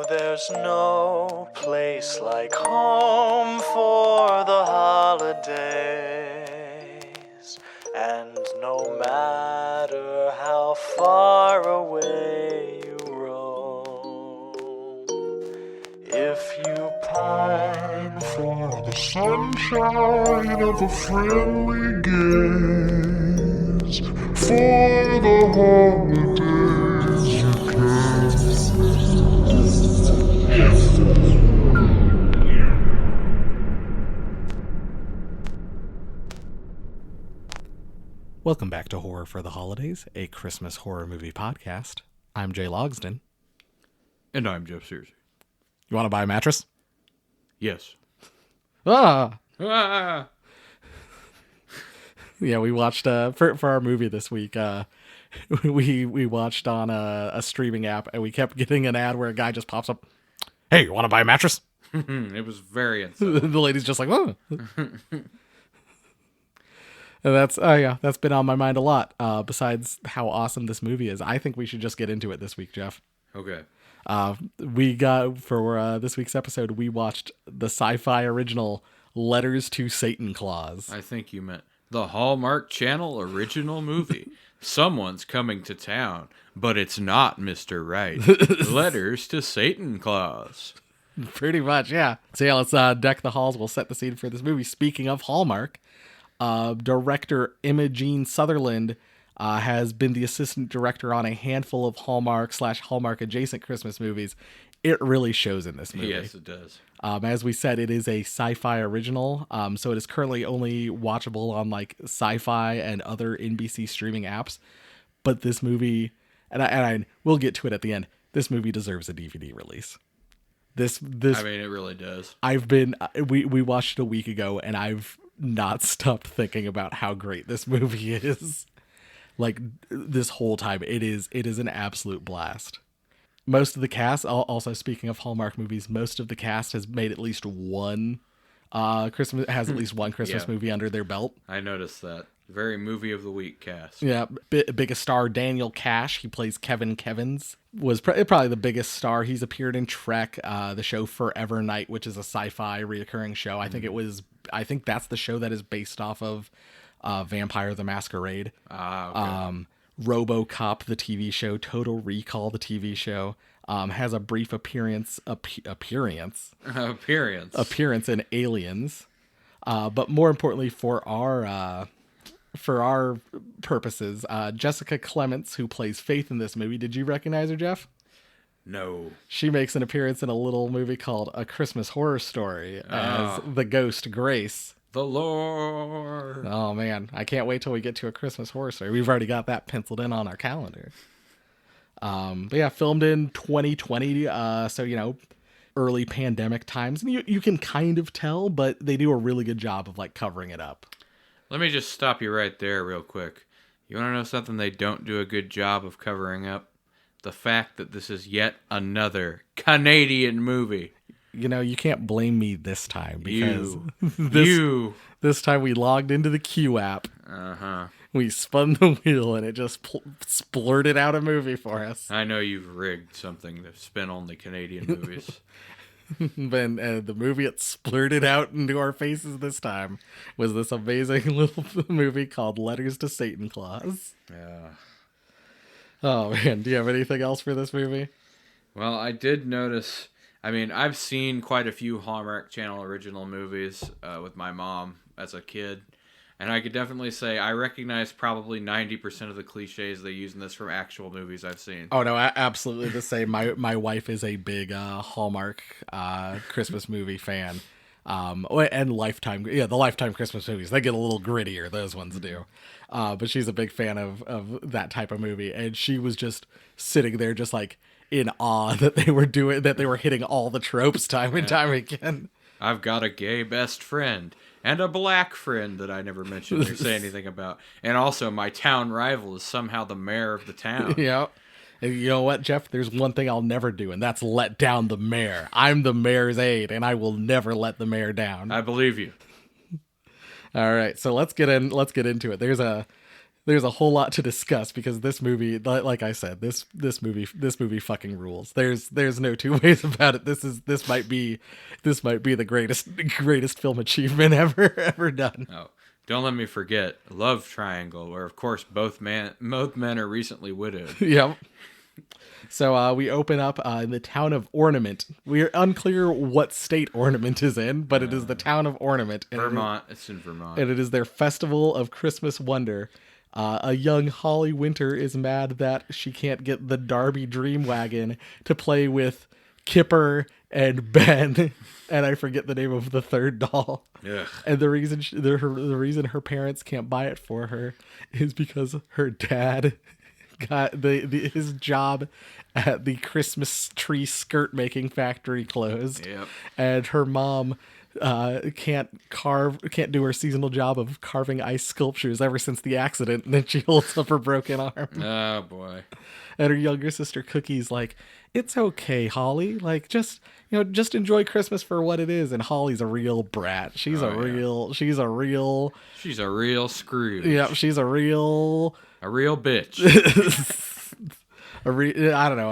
there's no place like home for the holidays. And no matter how far away you roam, if you pine for the sunshine of a friendly gaze, for the holidays you can. Welcome back to Horror for the Holidays, a Christmas horror movie podcast. I'm Jay Logsden. And I'm Jeff Sears. You want to buy a mattress? Yes. Ah! Ah! Yeah, we watched, for our movie this week, we watched on a streaming app, and we kept getting an ad where a guy just pops up, "Hey, you want to buy a mattress?" It was very unsettling. The lady's just like, "Oh." And that's been on my mind a lot. Besides how awesome this movie is, I think we should just get into it this week, Jeff. Okay. We got, for this week's episode, we watched the sci-fi original Letters to Satan Claus. I think you meant the Hallmark Channel original movie. Someone's coming to town, but it's not Mr. Right. Letters to Satan Claus. Pretty much, yeah. So yeah, let's deck the halls. We'll set the scene for this movie. Speaking of Hallmark, director Imogen Sutherland has been the assistant director on a handful of Hallmark/Hallmark adjacent Christmas movies. It really shows in this movie. Yes, it does. As we said, it is a sci-fi original, so it is currently only watchable on like Sci-Fi and other NBC streaming apps. But this movie, and I we'll get to it at the end. This movie deserves a DVD release. This I mean, it really does. We watched it a week ago, and I've not stopped thinking about how great this movie is. Like, this whole time, it is an absolute blast. Most of the cast, also speaking of Hallmark movies, most of the cast has made at least one Christmas movie under their belt. I noticed that. Very movie of the week cast. Yeah, biggest star Daniel Cash. He plays Kevin Kevins. Was probably the biggest star. He's appeared in Trek, the show Forever Night, which is a sci-fi reoccurring show. I think that's the show that is based off of Vampire the Masquerade. Okay. RoboCop, the TV show, Total Recall, the TV show, has a brief appearance in Aliens. But more importantly, for our purposes, Jessica Clements, who plays Faith in this movie, did you recognize her, Jeff? No. She makes an appearance in a little movie called A Christmas Horror Story as the ghost Grace. The Lord. Oh man, I can't wait till we get to A Christmas Horror Story. We've already got that penciled in on our calendar. But yeah, filmed in 2020, so early pandemic times, and you can kind of tell, but they do a really good job of like covering it up. Let me just stop you right there real quick. You want to know something they don't do a good job of covering up? The fact that this is yet another Canadian movie. You can't blame me this time, because this time we logged into the Q app. Uh-huh. We spun the wheel and it just splurted out a movie for us. I know you've rigged something to spin only Canadian movies. Then the movie it splurted out into our faces this time was this amazing little movie called Letters to Satan Claus. Yeah. Oh man, do you have anything else for this movie? Well, I did notice, I mean, I've seen quite a few Hallmark Channel original movies with my mom as a kid. And I could definitely say I recognize probably 90% of the cliches they use in this from actual movies I've seen. Oh, no, absolutely the same. My wife is a big Hallmark Christmas movie fan. And Lifetime. Yeah, the Lifetime Christmas movies. They get a little grittier, those ones do. But she's a big fan of that type of movie. And she was just sitting there just like in awe that they were hitting all the tropes time and time again. I've got a gay best friend. And a black friend that I never mentioned or say anything about. And also, my town rival is somehow the mayor of the town. Yeah. And you know what, Jeff? There's one thing I'll never do, and that's let down the mayor. I'm the mayor's aide, and I will never let the mayor down. I believe you. All right, so let's get into it. There's there's a whole lot to discuss because this movie, like I said, this movie fucking rules. There's no two ways about it. This might be the greatest film achievement ever done. Oh, don't let me forget Love Triangle, where of course both men are recently widowed. Yep. So we open up in the town of Ornament. We're unclear what state Ornament is in, but it is the town of Ornament. Vermont. It's in Vermont. And it is their festival of Christmas wonder. A young Holly Winter is mad that she can't get the Darby Dream Wagon to play with Kipper and Ben, and I forget the name of the third doll. Ugh. And the reason her parents can't buy it for her is because her dad got his job at the Christmas tree skirt making factory closed. Yep. And her mom can't do her seasonal job of carving ice sculptures ever since the accident, and then she holds up her broken arm. Oh boy. And her younger sister Cookie's like, it's okay, Holly, like just enjoy Christmas for what it is. And Holly's a real brat. She's a real Scrooge. Yeah, she's a real bitch. a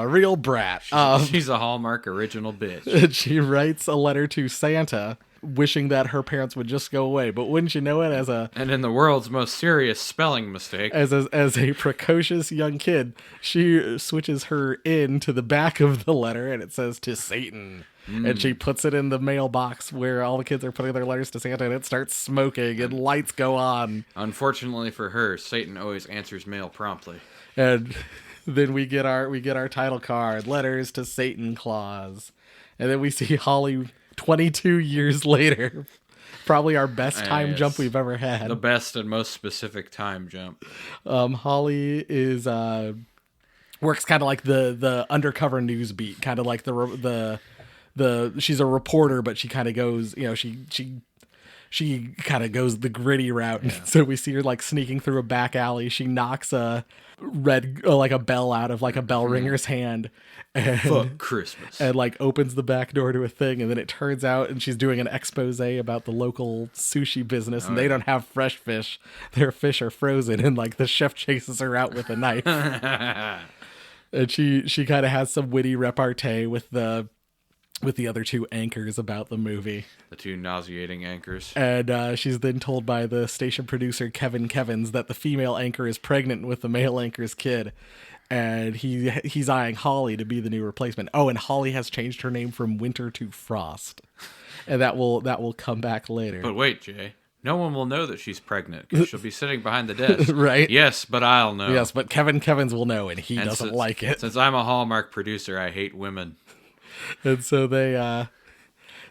real brat. She's a Hallmark original bitch. And she writes a letter to Santa wishing that her parents would just go away. But wouldn't you know it, and in the world's most serious spelling mistake, as a precocious young kid, she switches her in to the back of the letter, and it says to Satan. And she puts it in the mailbox where all the kids are putting their letters to Santa, and it starts smoking and lights go on. Unfortunately for her, Satan always answers mail promptly. And then we get our title card, letters to Satan Claus. And then we see Holly 22 years later. Probably our best time jump we've ever had. The best and most specific time jump. Holly is works kind of like the undercover news beat, kind of like the she's a reporter, but she kind of goes, she kind of goes the gritty route. Yeah. So we see her like sneaking through a back alley. She knocks a bell out of like a bell ringer's hand. And, fuck Christmas. And like opens the back door to a thing. And then it turns out, and she's doing an expose about the local sushi business, and they don't have fresh fish. Their fish are frozen. And like the chef chases her out with a knife. And she kind of has some witty repartee with the other two anchors about the movie. The two nauseating anchors. And she's then told by the station producer, Kevin Kevins, that the female anchor is pregnant with the male anchor's kid. And he's eyeing Holly to be the new replacement. Oh, and Holly has changed her name from Winter to Frost. And that will come back later. But wait, Jay. No one will know that she's pregnant because she'll be sitting behind the desk. Right? Yes, but I'll know. Yes, but Kevin Kevins will know, and he doesn't like it. Since I'm a Hallmark producer, I hate women. And so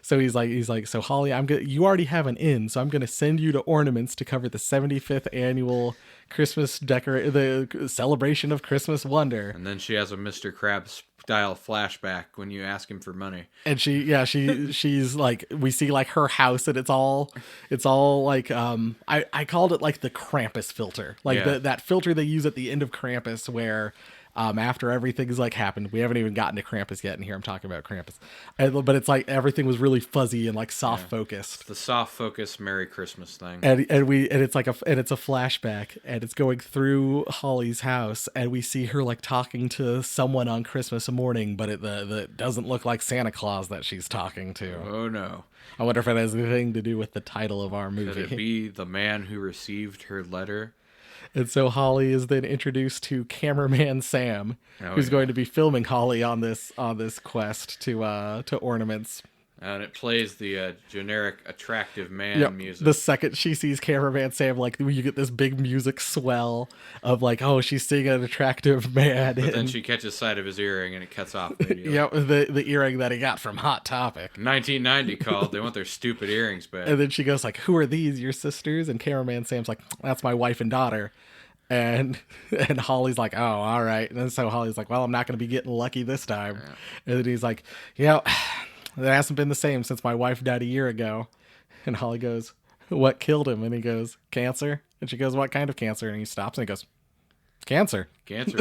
so he's like, so Holly, you already have an in, so I'm going to send you to Ornaments to cover the 75th annual Christmas the celebration of Christmas wonder. And then she has a Mr. Krabs style flashback when you ask him for money. And she's like, we see like her house, and it's all like, I called it like the Krampus filter, like that filter they use at the end of Krampus where, after everything's like happened, we haven't even gotten to Krampus yet, and here I'm talking about Krampus. But it's like everything was really fuzzy and like soft focused. The soft focus Merry Christmas thing. And it's like it's a flashback, and it's going through Holly's house, and we see her like talking to someone on Christmas morning, but it doesn't look like Santa Claus that she's talking to. Oh no. I wonder if it has anything to do with the title of our movie. Could it be the man who received her letter? And so Holly is then introduced to cameraman Sam, who's going to be filming Holly on this quest to Ornaments. And it plays the generic attractive man music. The second she sees cameraman Sam, like you get this big music swell of like, oh, she's seeing an attractive man. But then she catches sight of his earring and it cuts off immediately. Yeah, the earring that he got from Hot Topic. 1990 called. They want their stupid earrings back. And then she goes like, who are these, your sisters? And cameraman Sam's like, that's my wife and daughter. And Holly's like, oh, all right. And then so Holly's like, well, I'm not going to be getting lucky this time. Yeah. And then he's like, it hasn't been the same since my wife died a year ago. And Holly goes, what killed him? And he goes, cancer. And she goes, what kind of cancer? And he stops and he goes, cancer. Cancer.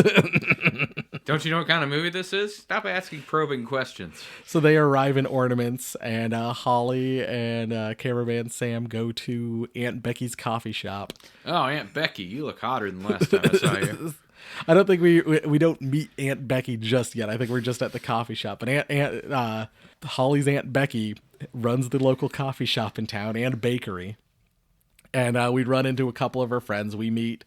Don't you know what kind of movie this is? Stop asking probing questions. So they arrive in ornaments, and Holly and cameraman Sam go to Aunt Becky's coffee shop. Oh, Aunt Becky, you look hotter than last time I saw you. I don't think we don't meet Aunt Becky just yet. I think we're just at the coffee shop. But Holly's Aunt Becky runs the local coffee shop in town and bakery. And we run into a couple of her friends. We meet,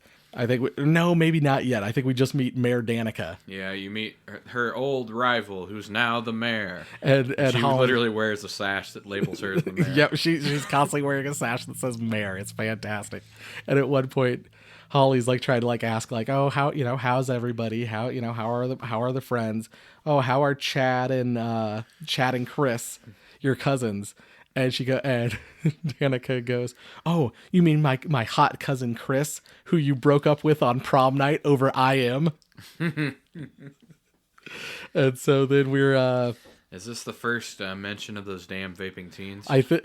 no, maybe not yet. I think we just meet Mayor Danica. Yeah, you meet her old rival, who's now the mayor. And she Holly literally wears a sash that labels her as the mayor. Yep, she's constantly wearing a sash that says mayor. It's fantastic. And at one point, Holly's like trying to like ask like, oh, how's everybody? How are the friends? Oh, how are Chad and Chris, your cousins? And Danica goes, oh, you mean my hot cousin Chris, who you broke up with on prom night over I Am? And so then we're Is this the first mention of those damn vaping teens? I think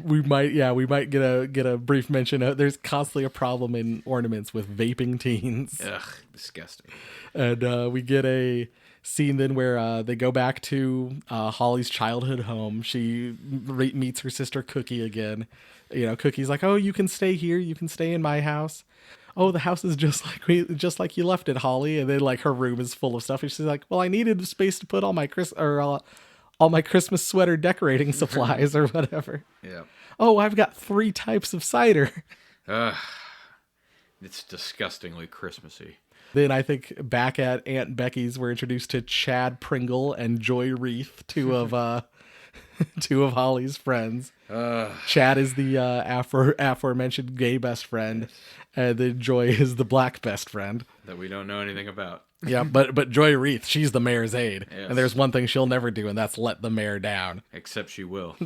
we might get a brief mention. There's constantly a problem in ornaments with vaping teens. Ugh, disgusting. And we get a scene then where they go back to Holly's childhood home. She meets her sister Cookie again. Cookie's like, oh, you can stay here. You can stay in my house. Oh, the house is just like you left it, Holly. And then like her room is full of stuff. And she's like, well, I needed space to put all my Christmas sweater decorating supplies or whatever. Yeah. Oh, I've got 3 types of cider. It's disgustingly Christmassy. Then I think back at Aunt Becky's, we're introduced to Chad Pringle and Joy Wreath, two of Holly's friends. Chad is the aforementioned gay best friend, and then Joy is the black best friend That we don't know anything about. Yeah, but Joy Wreath, she's the mayor's aide, Yes. and there's one thing she'll never do, and that's let the mayor down. Except she will.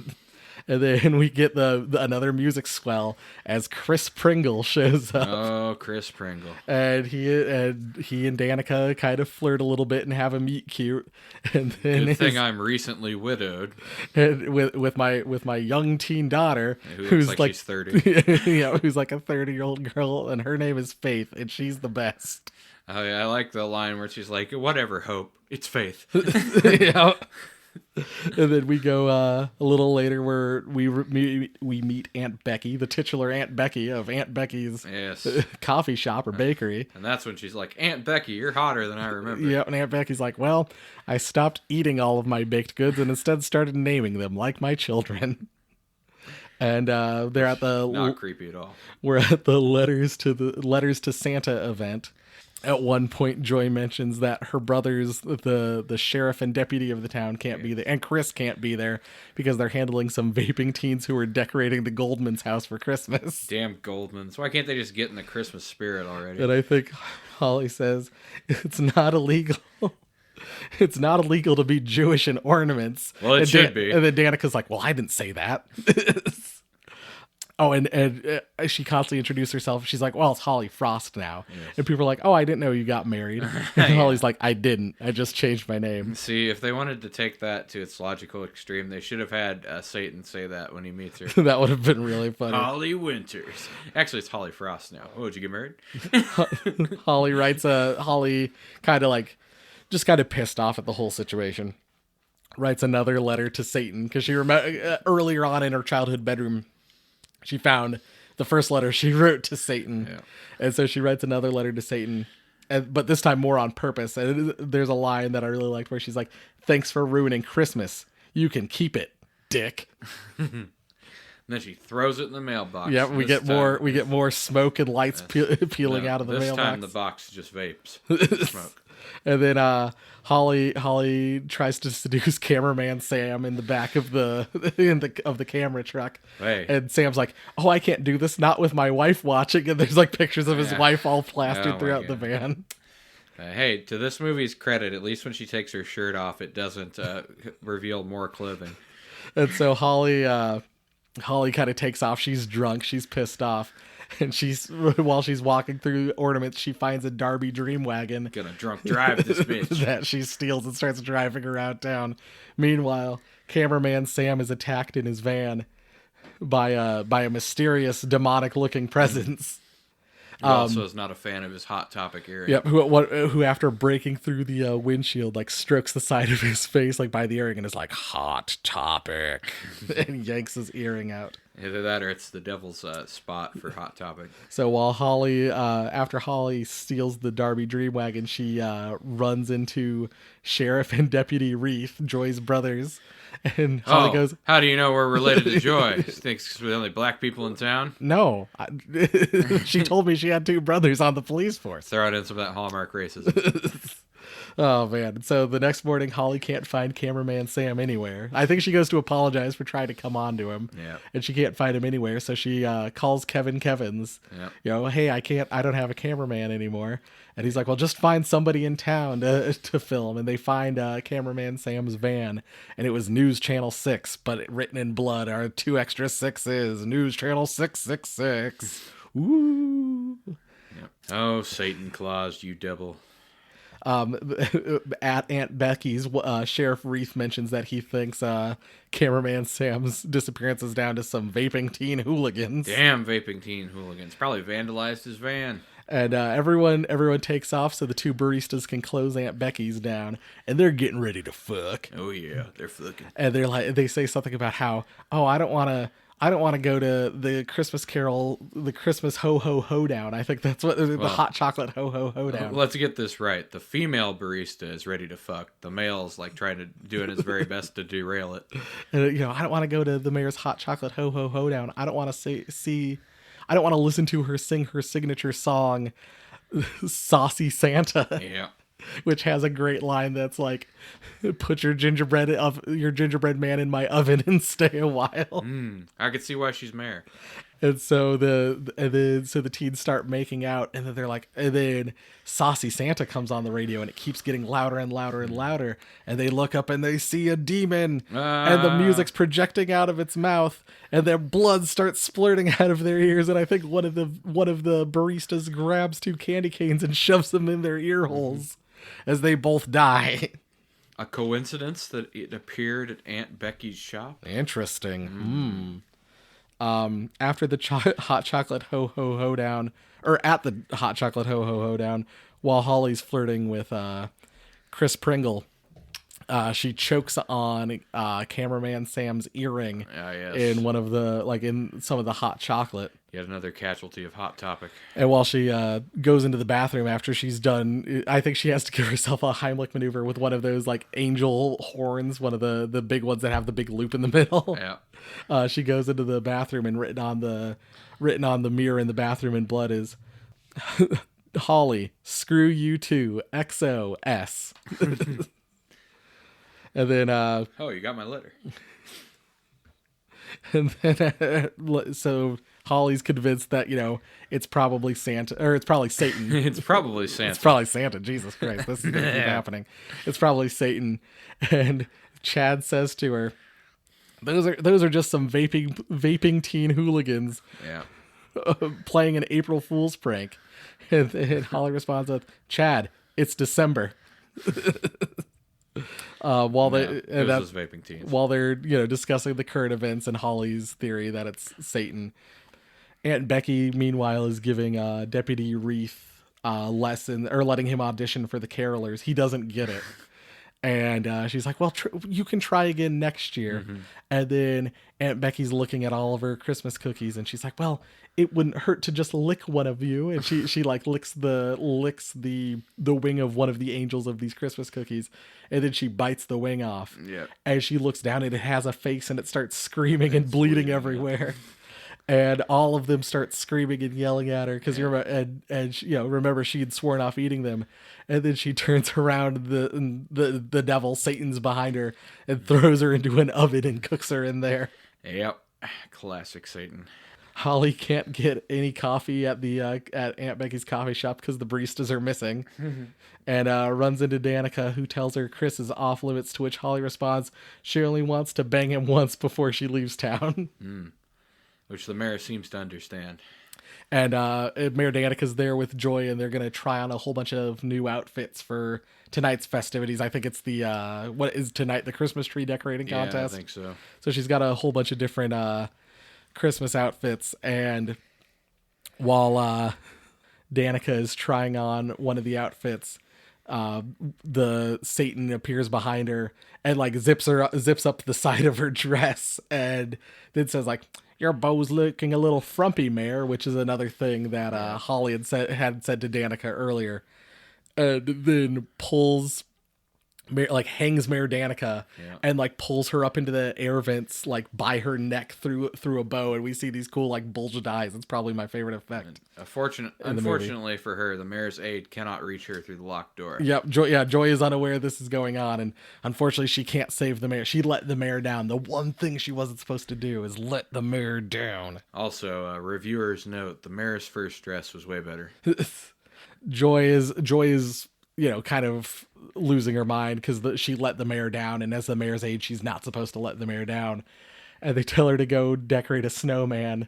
And then we get the another music swell as Chris Pringle shows up. Oh, Chris Pringle. And he and Danica kind of flirt a little bit and have a meet cute. And then Good thing I'm recently widowed. and with my young teen daughter, Who who's looks like she's 30. Yeah, who's like a 30-year-old girl, and her name is Faith, and she's the best. Oh, yeah, I like the line where she's like, whatever, Hope. It's Faith. Yeah. And then we go a little later where we meet Aunt Becky, the titular Aunt Becky of Aunt Becky's Yes. coffee shop or bakery. And that's when she's like, Aunt Becky, you're hotter than I remember. Yeah, and Aunt Becky's like, well, I stopped eating all of my baked goods and instead started naming them like my children. And they're at the Not creepy at all. we're at the letters to Santa event. At one point, Joy mentions that her brothers, the sheriff and deputy of the town, can't be there, and Chris can't be there because they're handling some vaping teens who are decorating the Goldman's house for Christmas. Damn Goldmans. Why can't they just get in the Christmas spirit already? And I think Holly says it's not illegal. It's not illegal to be Jewish in ornaments. Well, it And should be. And then Danica's like, well, I didn't say that. Oh, and she constantly introduced herself. She's like, well, it's Holly Frost now. Yes. And people are like, oh, I didn't know you got married. And Yeah. Holly's like, I didn't. I just changed my name. See, if they wanted to take that to its logical extreme, they should have had Satan say that when he meets her. That would have been really funny. Holly Winters. Actually, it's Holly Frost now. Oh, did you get married? Holly kind of pissed off at the whole situation. Writes another letter to Satan because she earlier on in her childhood bedroom, she found the first letter she wrote to Satan. Yeah. And so she writes another letter to Satan, but this time more on purpose. And there's a line that I really liked where she's like, thanks for ruining Christmas. You can keep it, dick. And then she throws it in the mailbox. Yeah, we get more smoke and lights peeling out of the this mailbox. This time the box just vapes. Smoke. And then Holly tries to seduce cameraman Sam in the back of the camera truck. Hey. And Sam's like, "Oh, I can't do this, not with my wife watching." And there's like pictures of his Yeah. wife all plastered Oh, throughout the God. van. Hey, to this movie's credit, at least when she takes her shirt off, it doesn't reveal more clothing. And so Holly kind of takes off. She's drunk. She's pissed off. And while she's walking through ornaments, she finds a Darby Dream Wagon Gonna drunk drive this bitch. that she steals and starts driving around town. Meanwhile, cameraman Sam is attacked in his van by a mysterious demonic looking presence. He also is not a fan of his Hot Topic earring. Yep. Who after breaking through the windshield, like strokes the side of his face, like by the earring, and is like, "Hot Topic," and yanks his earring out. Either that or it's the devil's spot for Hot Topic. So while after Holly steals the Darby Dream Wagon, she runs into Sheriff and Deputy Reef, Joy's brothers. And Holly goes, "How do you know we're related to Joy? She thinks we're the only black people in town?" "No." She told me she had 2 brothers on the police force. Throw in some of that Hallmark racism. Oh, man. So the next morning, Holly can't find cameraman Sam anywhere. I think she goes to apologize for trying to come on to him. Yeah. And she can't find him anywhere. So she calls Kevin Kevins. Yeah. Hey, I don't have a cameraman anymore. And he's like, well, just find somebody in town to film. And they find cameraman Sam's van. And it was News Channel 6, but written in blood are 2 extra 6s. News Channel 666. Ooh. Yep. Oh, Satan Claus, you devil. At Aunt Becky's, Sheriff Reef mentions that he thinks cameraman Sam's disappearance is down to some vaping teen hooligans. Damn vaping teen hooligans. Probably vandalized his van. And everyone takes off so the 2 baristas can close Aunt Becky's down, and they're getting ready to fuck. Oh yeah, they're fucking. And they say something about how, I don't want to go to the Christmas Carol, the Christmas Ho Ho Hoedown. I think that's what the hot chocolate Ho Ho Hoedown. Let's get this right. The female barista is ready to fuck. The male's like trying to do his very best to derail it. And, I don't want to go to the mayor's hot chocolate Ho Ho Hoedown. I don't want to I don't want to listen to her sing her signature song, Saucy Santa. Yeah. Which has a great line that's like, "Put your gingerbread man in my oven and stay a while." I could see why she's mayor. And so the teens start making out, and then they're like, and then Saucy Santa comes on the radio, and it keeps getting louder and louder and louder. And they look up and they see a demon, and the music's projecting out of its mouth, and their blood starts splurting out of their ears. And I think one of the baristas grabs 2 candy canes and shoves them in their ear holes as they both die. A coincidence that it appeared at Aunt Becky's shop? Interesting. After the hot chocolate Ho Ho Hoedown, or at the hot chocolate Ho Ho Hoedown, while Holly's flirting with Chris Pringle, she chokes on cameraman Sam's earring in one of the, in some of the hot chocolate. Yet another casualty of Hot Topic. And while she goes into the bathroom after she's done, I think she has to give herself a Heimlich maneuver with one of those angel horns, one of the big ones that have the big loop in the middle. Yeah. She goes into the bathroom, and written on the mirror in the bathroom in blood is, "Holly, screw you too, XOS." And then oh, you got my letter. And then so Holly's convinced that it's probably Santa, or it's probably Satan. It's probably Santa. It's probably Santa. Jesus Christ, this is gonna keep happening. It's probably Satan. And Chad says to her, "Those are just some vaping teen hooligans." Yeah. Playing an April Fool's prank. And Holly responds with, "Chad, it's December." While vaping teens. While they're discussing the current events and Holly's theory that it's Satan, Aunt Becky meanwhile is giving Deputy Reef lesson, or letting him audition for the Carolers. He doesn't get it. And she's like, well, you can try again next year. Mm-hmm. And then Aunt Becky's looking at all of her Christmas cookies, and she's like, well, it wouldn't hurt to just lick one of you. And she licks the wing of one of the angels of these Christmas cookies, and then she bites the wing off. Yeah. And she looks down, and it has a face, and it starts screaming and bleeding everywhere. And all of them start screaming and yelling at her because remember she had sworn off eating them, and then she turns around, the devil Satan's behind her, and throws her into an oven and cooks her in there. Yep, classic Satan. Holly can't get any coffee at at Aunt Becky's coffee shop because the baristas are missing, and runs into Danica, who tells her Chris is off limits. To which Holly responds, she only wants to bang him once before she leaves town. Which the mayor seems to understand. And Mayor Danica's there with Joy, and they're going to try on a whole bunch of new outfits for tonight's festivities. I think it's what is tonight, the Christmas tree decorating contest? Yeah, I think so. So she's got a whole bunch of different Christmas outfits, and while Danica is trying on one of the outfits, the Satan appears behind her and like zips up the side of her dress, and then says like, "Your beau's looking a little frumpy, Mare," which is another thing that Holly had said to Danica earlier, and then hangs Mare Danica and like pulls her up into the air vents like by her neck through a bow, and we see these cool like bulged eyes. It's probably my favorite effect. Unfortunately for her, the mayor's aide cannot reach her through the locked door. Yep, Joy is unaware this is going on, and unfortunately she can't save the mayor. She let the mayor down. The one thing she wasn't supposed to do is let the mayor down. Also, reviewers note the mayor's first dress was way better. Joy is kind of losing her mind because she let the mayor down, and as the mayor's aide, she's not supposed to let the mayor down. And they tell her to go decorate a snowman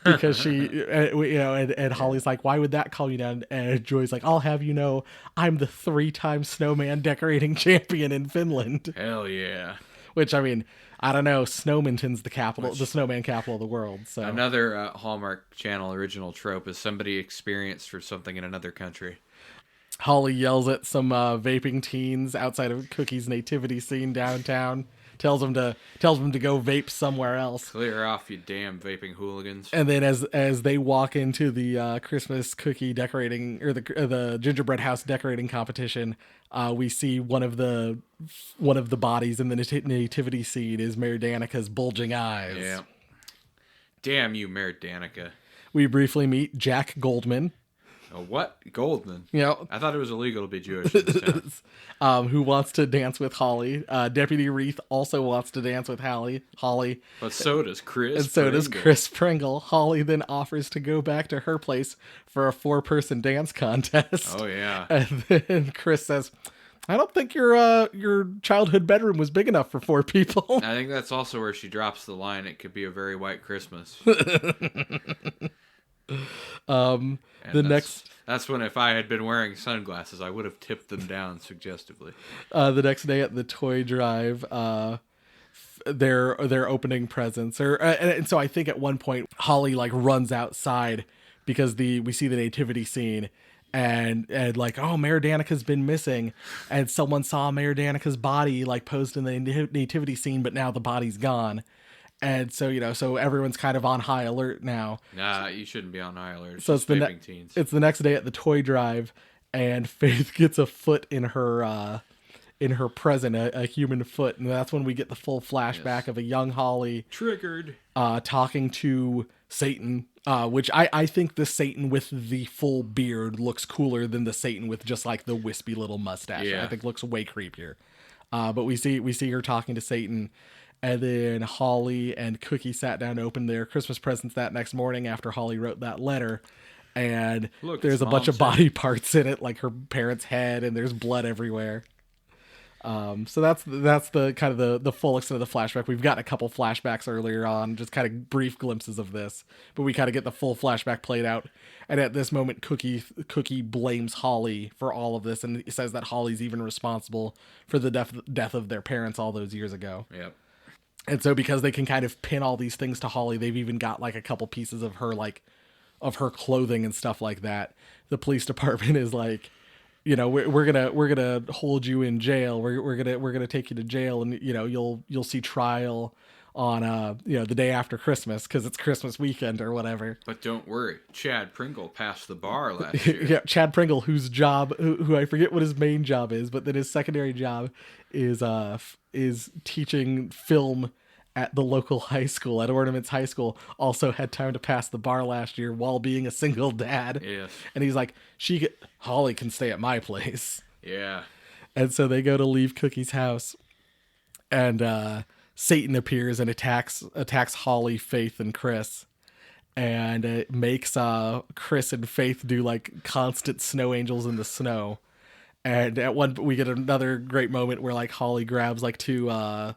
because she, and Holly's like, "Why would that calm you down?" And Joy's like, "I'll have you know, I'm the 3-time snowman decorating champion in Finland." Hell yeah! Which, I mean, I don't know. Snowminton's the snowman capital of the world. So another Hallmark Channel original trope is somebody experienced for something in another country. Holly yells at some vaping teens outside of Cookie's nativity scene downtown. Tells them to go vape somewhere else. Clear off, you damn vaping hooligans. And then as they walk into the Christmas cookie decorating, or the gingerbread house decorating competition, we see one of the bodies in the nativity scene is Mare Danica's bulging eyes. Yeah. Damn you, Mare Danica. We briefly meet Jack Goldman. Oh, what? Goldman? Yeah. I thought it was illegal to be Jewish in this town. Who wants to dance with Holly. Deputy Reith also wants to dance with Holly. But so does Chris. And so does Chris Pringle. Holly then offers to go back to her place for a 4-person dance contest. Oh, yeah. And then Chris says, "I don't think your childhood bedroom was big enough for 4 people." I think that's also where she drops the line, "It could be a very white Christmas." That's when, if I had been wearing sunglasses, I would have tipped them down suggestively. The next day at the toy drive, they're opening presents, and so I think at one point Holly like runs outside because we see the nativity scene, and like, "Oh, Mare Danica's been missing," and someone saw Mare Danica's body like posed in the nativity scene, but now the body's gone. And so, so everyone's kind of on high alert now. Nah, you shouldn't be on high alert. So it's the next day at the toy drive, and Faith gets a foot in her present, a human foot, and that's when we get the full flashback of a young Holly triggered talking to Satan, which I think the Satan with the full beard looks cooler than the Satan with just like the wispy little mustache. Yeah. I think looks way creepier. But we see her talking to Satan. And then Holly and Cookie sat down to open their Christmas presents that next morning after Holly wrote that letter. And there's a bunch of body parts in it, like her parents' head, and there's blood everywhere. So that's the kind of the full extent of the flashback. We've got a couple flashbacks earlier on, just kind of brief glimpses of this, but we kind of get the full flashback played out. And at this moment, Cookie blames Holly for all of this, and says that Holly's even responsible for the death of their parents all those years ago. Yep. And so because they can kind of pin all these things to Holly, they've even got like a couple pieces of her her clothing and stuff like that. The police department is like, we're gonna hold you in jail. We're gonna take you to jail, and you'll see trial on the day after Christmas because it's Christmas weekend or whatever. But don't worry, Chad Pringle passed the bar last year. Yeah, Chad Pringle, whose job, who I forget what his main job is, but then his secondary job is teaching film at the local high school, at Ornaments High School. Also had time to pass the bar last year while being a single dad. Yes. And he's like, Holly can stay at my place. Yeah. And so they go to leave Cookie's house, and Satan appears and attacks Holly, Faith, and Chris, and it makes Chris and Faith do like constant snow angels in the snow. And at one, we get another great moment where like Holly grabs like 2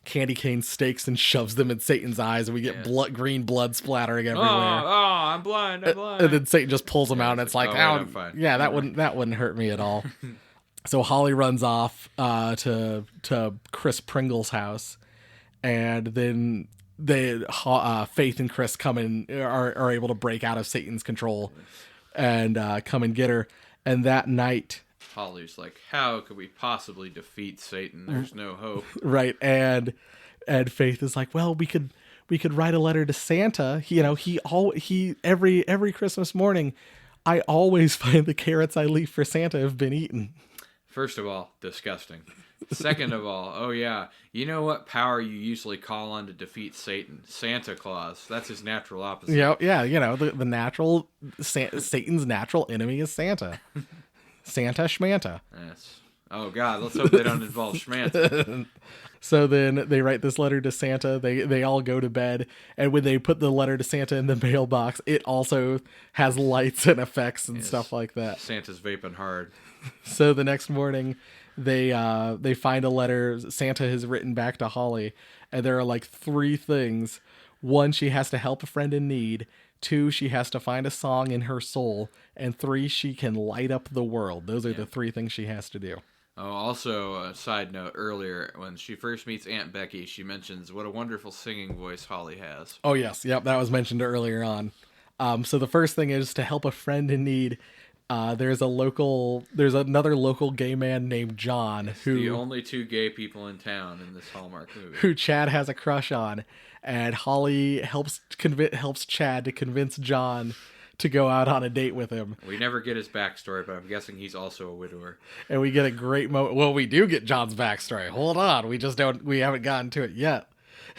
candy cane stakes and shoves them in Satan's eyes, and we get green blood splattering everywhere. I'm blind. And then Satan just pulls them out, and it's like, I'm fine. Yeah, that wouldn't hurt me at all. So Holly runs off to Chris Pringle's house, and then Faith and Chris come in, are able to break out of Satan's control. and come and get her. And that night, Holly's like, how could we possibly defeat Satan? There's no hope. right? And Faith is like, well, we could write a letter to Santa. Every Christmas morning, I always find the carrots I leave for Santa have been eaten. First of all, disgusting. Second of all, oh yeah, you know what power you usually call on to defeat Satan? Santa Claus. That's his natural opposite. Yeah. Satan's natural enemy is Santa. Santa Schmanta. Yes. Oh God, let's hope they don't involve Schmanta. So then they write this letter to Santa. They all go to bed, and when they put the letter to Santa in the mailbox, it also has lights and effects and stuff like that. Santa's vaping hard. So the next morning, they find a letter Santa has written back to Holly, and there are like 3 things. 1, she has to help a friend in need. 2, she has to find a song in her soul. And 3, she can light up the world. Those are the 3 things she has to do. Oh, also, a side note, earlier, when she first meets Aunt Becky, she mentions what a wonderful singing voice Holly has. Oh, yes. Yep, that was mentioned earlier on. So the first thing is to help a friend in need. There's another local gay man named John, who the only 2 gay people in town in this Hallmark movie, who Chad has a crush on, and Holly helps Chad to convince John to go out on a date with him. We never get his backstory, but I'm guessing he's also a widower. And we get a great moment. Well, we do get John's backstory. Hold on, we haven't gotten to it yet.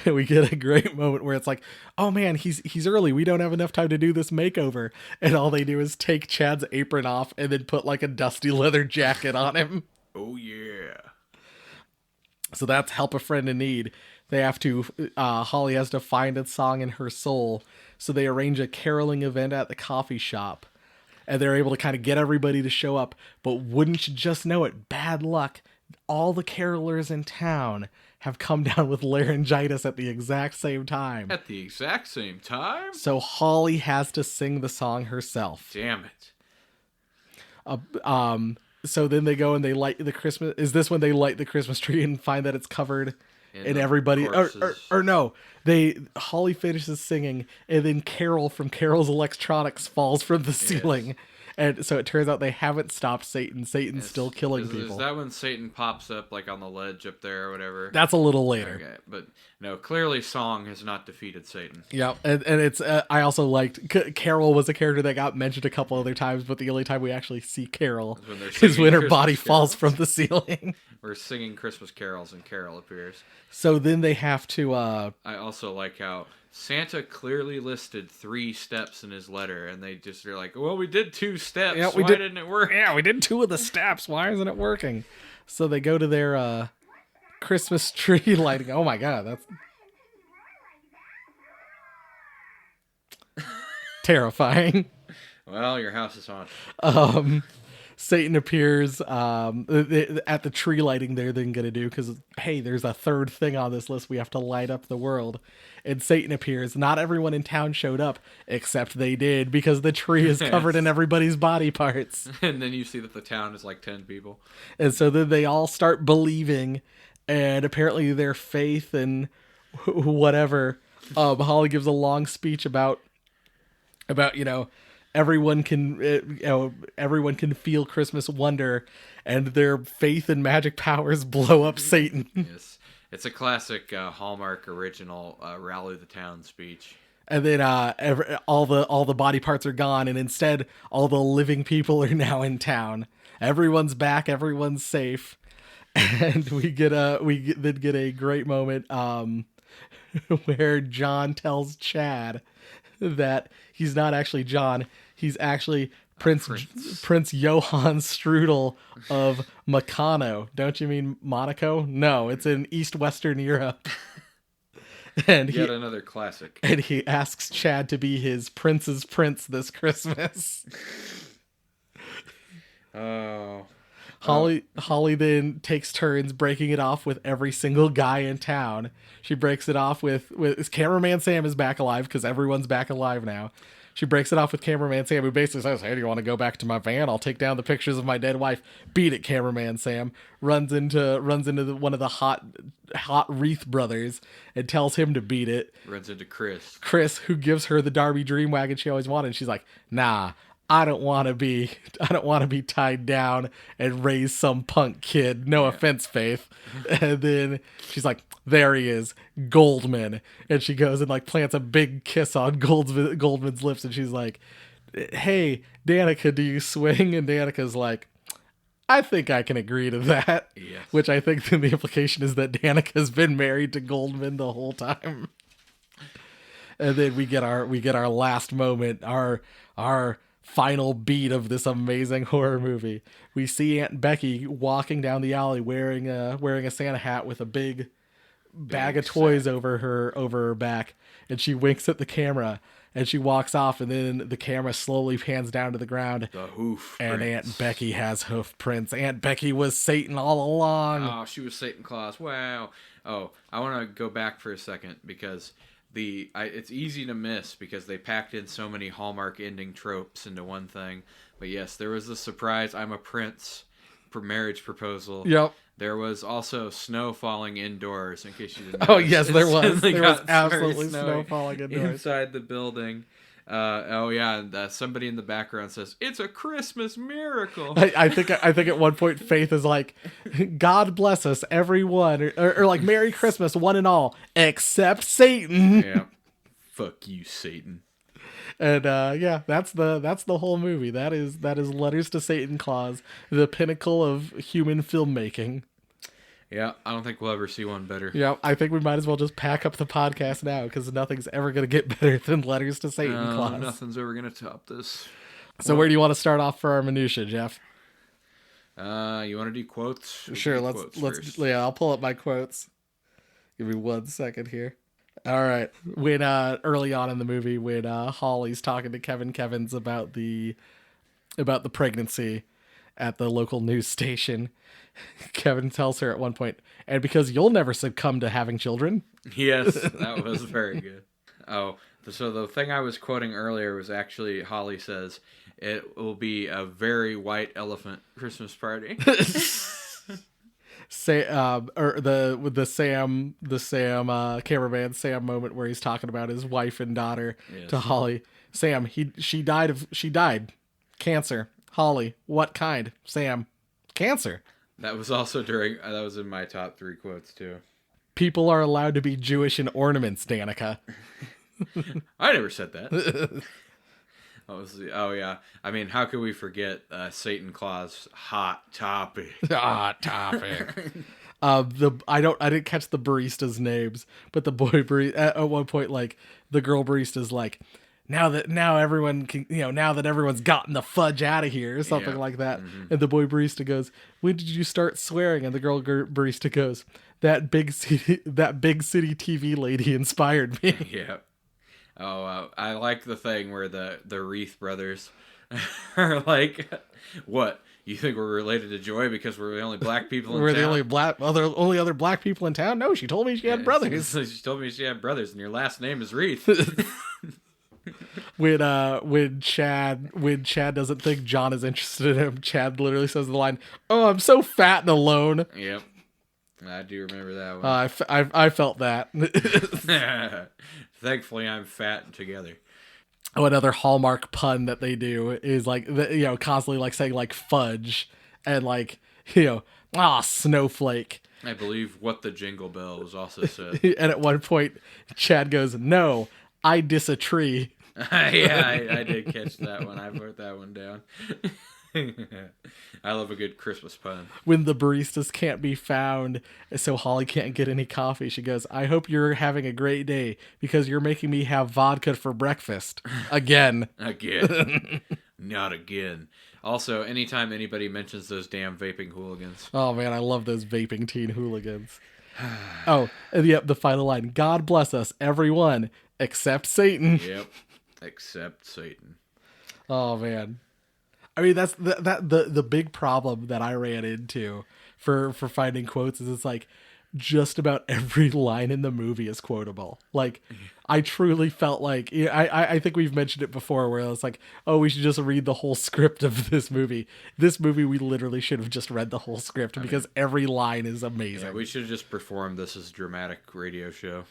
And we get a great moment where it's like, oh man, he's early. We don't have enough time to do this makeover. And all they do is take Chad's apron off and then put like a dusty leather jacket on him. Oh yeah. So that's help a friend in need. They have to, Holly has to find a song in her soul. So they arrange a caroling event at the coffee shop. And they're able to kind of get everybody to show up. But wouldn't you just know it, bad luck, all the carolers in town have come down with laryngitis at the exact same time. At the exact same time? So Holly has to sing the song herself. Damn it. So then they go and they light the Christmas... Is this when they light the Christmas tree and find that it's covered in everybody... Or no. Holly finishes singing, and then Carol from Carol's Electronics falls from the ceiling. And so it turns out they haven't stopped Satan. Satan's still killing people. Is that when Satan pops up like on the ledge up there or whatever? That's a little later. Okay, but no, clearly Song has not defeated Satan. Yeah, and it's I also liked Carol was a character that got mentioned a couple other times, but the only time we actually see Carol is when her body falls from the ceiling. We're singing Christmas carols and Carol appears. So then they have to... I also like how Santa clearly listed 3 steps in his letter, and they're like, well, we did 2 steps. Yeah, Why didn't it work? Yeah, we did 2 of the steps. Why isn't it working? So they go to their Christmas tree lighting. Oh my God, that's terrifying. Well, your house is haunted. Satan appears at the tree lighting they're then going to do because, hey, there's a 3rd thing on this list. We have to light up the world. And Satan appears. Not everyone in town showed up, except they did because the tree is covered in everybody's body parts. And then you see that the town is like 10 people. And so then they all start believing, and apparently their faith and whatever. Holly gives a long speech about everyone can feel Christmas wonder, and their faith and magic powers blow up Satan. Yes, it's a classic Hallmark original rally the town speech. And then all the body parts are gone, and instead all the living people are now in town. Everyone's back. Everyone's safe, and we then get a great moment where John tells Chad that he's not actually John. He's actually Prince Johann Strudel of Meccano. Don't you mean Monaco? No, it's in East Western Europe. And yet another classic. And he asks Chad to be his prince's prince this Christmas. Oh. Holly then takes turns breaking it off with every single guy in town. She breaks it off with cameraman Sam is back alive because everyone's back alive now. She breaks it off with cameraman Sam, who basically says, hey, do you want to go back to my van? I'll take down the pictures of my dead wife. Beat it, cameraman Sam. Runs into one of the hot Wreath brothers and tells him to beat it. Runs into Chris. Chris, who gives her the Darby Dream wagon she always wanted. And she's like, nah, I don't want to be tied down and raise some punk kid. No offense, Faith. And then she's like, there he is, Goldman. And she goes and like plants a big kiss on Goldman's lips. And she's like, hey, Danica, do you swing? And Danica's like, I think I can agree to that. Yes. Which I think then the implication is that Danica's been married to Goldman the whole time. And then we get our last moment, our final beat of this amazing horror movie. We see Aunt Becky walking down the alley wearing a Santa hat with a big bag of toys over her back, and she winks at the camera and she walks off, and then the camera slowly pans down to the ground. The hoof and prints. Aunt Becky has hoof prints. Aunt Becky was Satan all along. Oh, she was Satan Claus. Wow. Oh, I want to go back for a second because it's easy to miss because they packed in so many Hallmark ending tropes into one thing. But yes, there was the surprise I'm a prince marriage proposal. Yep. There was also snow falling indoors, in case you didn't know. Oh, yes, there was. There was got absolutely very snow falling indoors. inside the building. And somebody in the background says, "It's a Christmas miracle." I think at one point Faith is like, God bless us, everyone, or like Merry Christmas, one and all, except Satan. Yeah. Fuck you, Satan. And yeah, that's the whole movie. That is Letters to Satan Claus, the pinnacle of human filmmaking. Yeah, I don't think we'll ever see one better. Yeah, I think we might as well just pack up the podcast now because nothing's ever going to get better than Letters to Satan Claus. Nothing's ever going to top this. So where do you want to start off for our minutia, Jeff? You want to do quotes? Sure, We'll do let's quotes first. yeah, I'll pull up my quotes. Give me 1 second here. All right. When early on in the movie, when Holly's talking to Kevin's about the pregnancy at the local news station, Kevin tells her at one point, and because you'll never succumb to having children. Yes, that was very good. Oh, so the thing I was quoting earlier was actually Holly says, it will be a very white elephant Christmas party. Say or the Sam cameraman Sam moment where he's talking about his wife and daughter to Holly. Sam, she died cancer. Holly, what kind? Sam, cancer. That was also that was in my top 3 quotes too. People are allowed to be Jewish in ornaments, Danica. I never said that. Oh yeah. I mean, how could we forget Satan Claus hot topic? Hot topic. I didn't catch the baristas' names, but the boy barista at one point, like the girl barista's like, now that everyone can, now that everyone's gotten the fudge out of here, or something like that. Mm-hmm. And the boy barista goes, when did you start swearing? And the girl barista goes, that big city TV lady inspired me. Yeah. Oh, I like the thing where the Wreath brothers are like, what? You think we're related to Joy because we're the only black people in town? We're the only other black people in town? No, she told me she had brothers. She told me she had brothers, and your last name is Wreath. When Chad doesn't think John is interested in him, Chad literally says the line, "Oh, I'm so fat and alone." Yep, I do remember that one. I felt that. Thankfully, I'm fat and together. Oh, another Hallmark pun that they do is like constantly like saying like fudge and like snowflake. I believe what the Jingle Bell was also said. And at one point, Chad goes, "No, I disagree." Yeah, I did catch that one. I wrote that one down. I love a good Christmas pun. When the baristas can't be found, so Holly can't get any coffee, she goes, "I hope you're having a great day because you're making me have vodka for breakfast." Again. Again. Not again. Also, anytime anybody mentions those damn vaping hooligans. Oh man, I love those vaping teen hooligans. Oh, and the final line, God bless us, everyone, except Satan. Yep. Except Satan. Oh man. I mean, that's the big problem that I ran into for finding quotes is it's like just about every line in the movie is quotable. Like, I truly felt like I think we've mentioned it before where it's like, oh, we should just read the whole script of this movie. This movie, we literally should have just read the whole script because every line is amazing. Yeah, we should have just performed this as a dramatic radio show.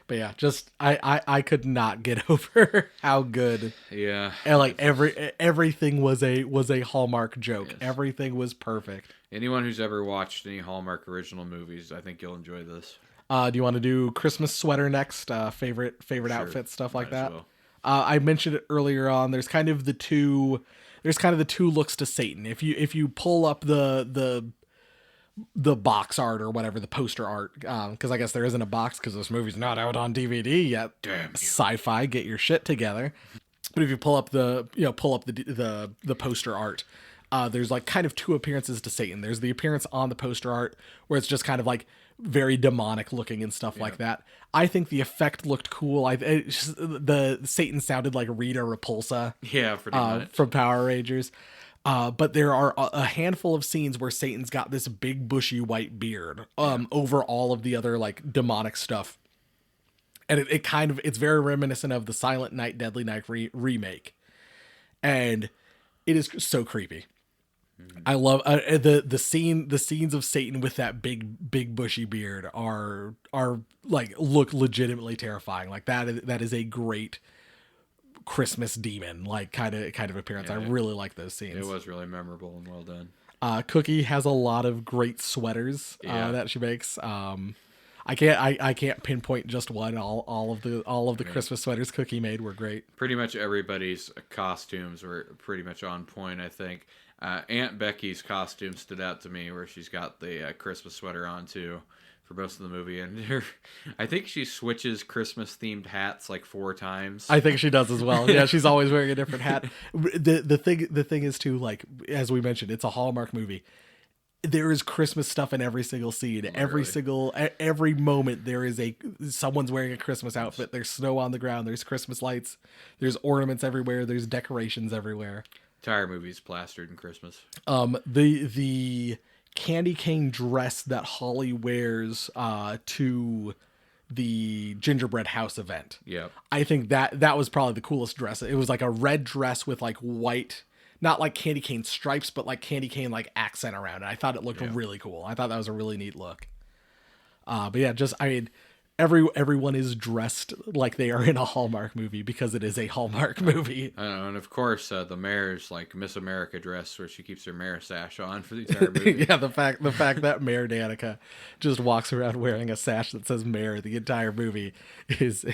But yeah, just I could not get over how good. Yeah. And like everything was a Hallmark joke. Yes. Everything was perfect. Anyone who's ever watched any Hallmark original movies, I think you'll enjoy this. Do you want to do Christmas sweater next? Favorite Sure. outfits, stuff like Might as that. well. I mentioned it earlier on. There's kind of the two looks to Satan. If you pull up the box art or whatever, the poster art, because I guess there isn't a box because this movie's not out on DVD yet. Damn you. Sci-fi, get your shit together. But if you pull up the poster art, there's like kind of two appearances to Satan. There's the appearance on the poster art where it's just kind of like very demonic looking and stuff like that. I think the effect looked cool. The Satan sounded like Rita Repulsa. Yeah, pretty much. From Power Rangers. But there are a handful of scenes where Satan's got this big bushy white beard over all of the other like demonic stuff. And it's very reminiscent of the Silent Night, Deadly Night remake. And it is so creepy. I love the scenes of Satan with that big bushy beard are like look legitimately terrifying. Like that is a great Christmas demon like kind of appearance. Yeah, I really like those scenes. It was really memorable and well done. Cookie has a lot of great sweaters that she makes. I can't pinpoint just one. All of the Christmas sweaters Cookie made were great. Pretty much everybody's costumes were pretty much on point, I think. Aunt Becky's costume stood out to me, where she's got the Christmas sweater on too for most of the movie, and I think she switches Christmas themed hats like 4 times. I think she does as well. Yeah, she's always wearing a different hat. The thing is too, like as we mentioned, it's a Hallmark movie. There is Christmas stuff in every single scene. Literally. Every moment there is someone's wearing a Christmas outfit. There's snow on the ground. There's Christmas lights. There's ornaments everywhere. There's decorations everywhere. Entire movie's plastered in Christmas. The candy cane dress that Holly wears to the gingerbread house event. Yeah. I think that was probably the coolest dress. It was like a red dress with like white, not like candy cane stripes, but like candy cane like accent around it. I thought it looked really cool. I thought that was a really neat look. But yeah, everyone is dressed like they are in a Hallmark movie because it is a Hallmark movie. I know, and of course the mayor's like Miss America dress where she keeps her mayor sash on for the entire movie. Yeah, the fact that Mayor Danica just walks around wearing a sash that says Mayor the entire movie is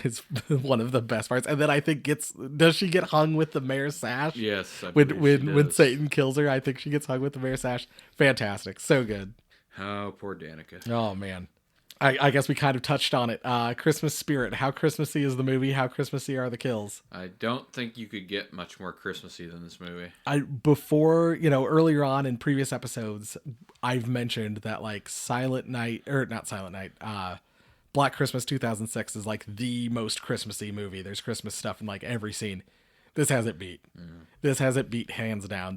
one of the best parts. And then I think does she get hung with the mayor's sash? Yes, when Satan kills her, I think she gets hung with the mayor's sash. Fantastic, so good. Oh, poor Danica. Oh man. I guess we kind of touched on it. Christmas spirit. How Christmassy is the movie? How Christmassy are the kills? I don't think you could get much more Christmassy than this movie. Earlier on in previous episodes, I've mentioned that like Black Christmas 2006 is like the most Christmassy movie. There's Christmas stuff in like every scene. This has it beat. This has it beat hands down.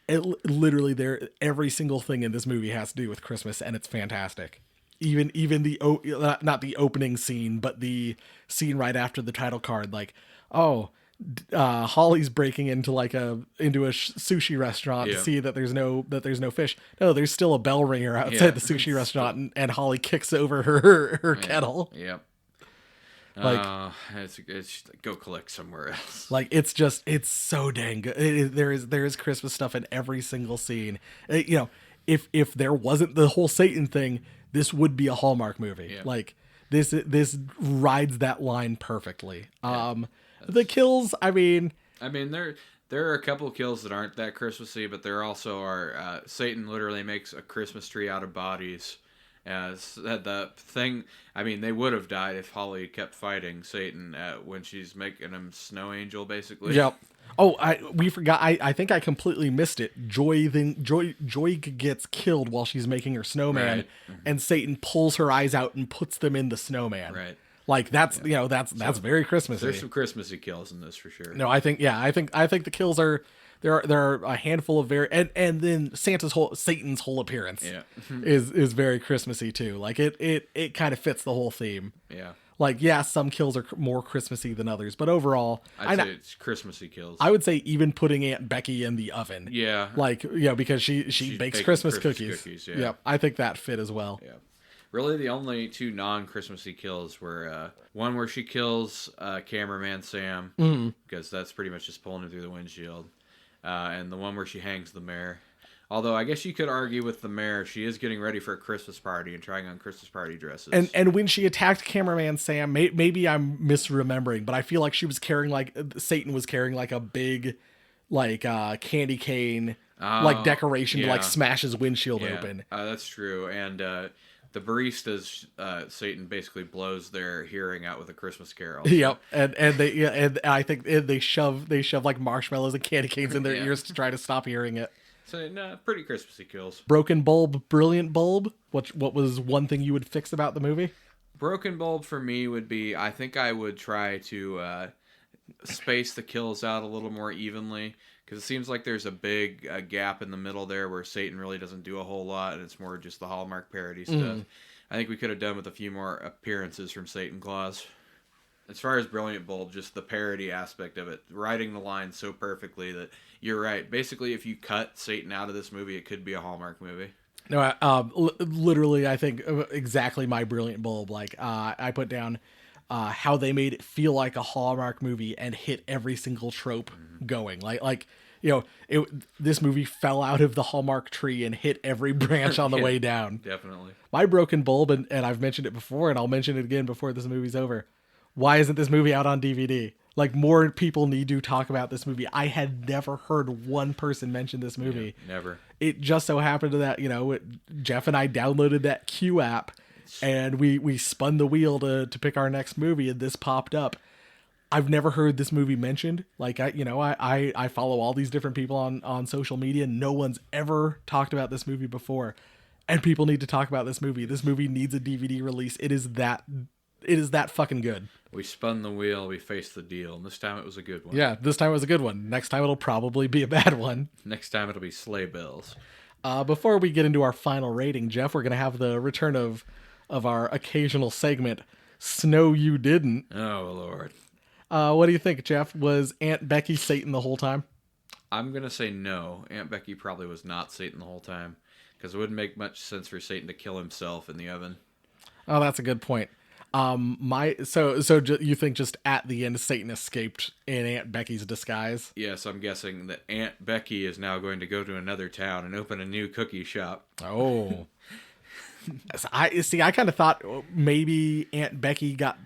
Literally every single thing in this movie has to do with Christmas, and it's fantastic. Even not the opening scene, but the scene right after the title card, like, Holly's breaking into a sushi restaurant to see that there's no fish. No, there's still a bell ringer outside the sushi restaurant, and Holly kicks over her kettle. Yep. Like, it's go collect somewhere else. Like it's so dang good. There is Christmas stuff in every single scene. If there wasn't the whole Satan thing, this would be a Hallmark movie. Yeah. Like this rides that line perfectly. Yeah. The kills, I mean there are a couple of kills that aren't that Christmassy, but there also are. Satan literally makes a Christmas tree out of bodies. The thing, they would have died if Holly kept fighting Satan when she's making him snow angel, basically. Yep. Oh, we forgot. I think I completely missed it. Joy gets killed while she's making her snowman, right. And Satan pulls her eyes out and puts them in the snowman. Right. Like that's very Christmassy. There's some Christmassy kills in this for sure. No, I think the kills are. There are a handful of and then Satan's whole appearance is very Christmassy too. Like it kind of fits the whole theme. Yeah. Like some kills are more Christmassy than others, but overall, I'd say it's Christmassy kills. I would say even putting Aunt Becky in the oven. Yeah. Like because she bakes Christmas cookies. Yeah. Yep. I think that fit as well. Yeah. Really, the only two non-Christmassy kills were one where she kills cameraman Sam, because that's pretty much just pulling him through the windshield, and the one where she hangs the mayor. Although I guess you could argue with the mayor, she is getting ready for a Christmas party and trying on Christmas party dresses. And when she attacked cameraman Sam, maybe I'm misremembering, but I feel like she was carrying like Satan was carrying like a big like candy cane like decoration to like smash his windshield open. That's true. And the baristas, Satan basically blows their hearing out with a Christmas carol. Yep, and I think they shove like marshmallows and candy canes in their ears to try to stop hearing it. So, pretty Christmassy kills. Broken bulb, brilliant bulb. What was one thing you would fix about the movie? Broken bulb for me would be, I think I would try to space the kills out a little more evenly, because it seems like there's a big gap in the middle there where Satan really doesn't do a whole lot, and it's more just the Hallmark parody stuff. I think we could have done with a few more appearances from Satan Claus. As far as Brilliant Bulb, just the parody aspect of it, writing the line so perfectly that you're right. Basically, if you cut Satan out of this movie, it could be a Hallmark movie. No, literally, I think exactly my Brilliant Bulb. Like, I put down how they made it feel like a Hallmark movie and hit every single trope going. Like this movie fell out of the Hallmark tree and hit every branch on the way down. Definitely. My Broken Bulb, and I've mentioned it before, and I'll mention it again before this movie's over. Why isn't this movie out on DVD? Like, more people need to talk about this movie. I had never heard one person mention this movie. Yeah, never. It just so happened that, Jeff and I downloaded that Q app, and we spun the wheel to pick our next movie, and this popped up. I've never heard this movie mentioned. Like, I follow all these different people on social media. No one's ever talked about this movie before. And people need to talk about this movie. This movie needs a DVD release. It is that fucking good. We spun the wheel, we faced the deal, and this time it was a good one. Yeah, this time it was a good one. Next time it'll probably be a bad one. Next time it'll be sleigh bells. Before we get into our final rating, Jeff, we're going to have the return of our occasional segment, Snow You Didn't. Oh, Lord. What do you think, Jeff? Was Aunt Becky Satan the whole time? I'm going to say no. Aunt Becky probably was not Satan the whole time, because it wouldn't make much sense for Satan to kill himself in the oven. Oh, that's a good point. You think just at the end Satan escaped in Aunt Becky's disguise? Yes, I'm guessing that Aunt Becky is now going to go to another town and open a new cookie shop. Oh. I kind of thought maybe Aunt Becky got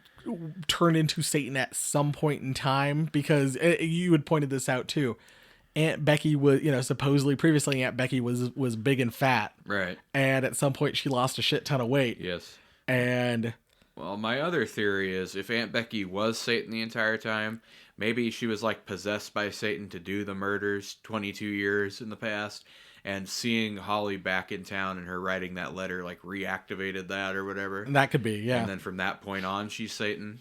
turned into Satan at some point in time, because you had pointed this out too. Aunt Becky was, supposedly previously Aunt Becky was big and fat. Right. And at some point she lost a shit ton of weight. Yes. And... well, my other theory is if Aunt Becky was Satan the entire time, maybe she was like possessed by Satan to do the murders 22 years in the past, and seeing Holly back in town and her writing that letter like reactivated that or whatever. That could be, yeah. And then from that point on, she's Satan.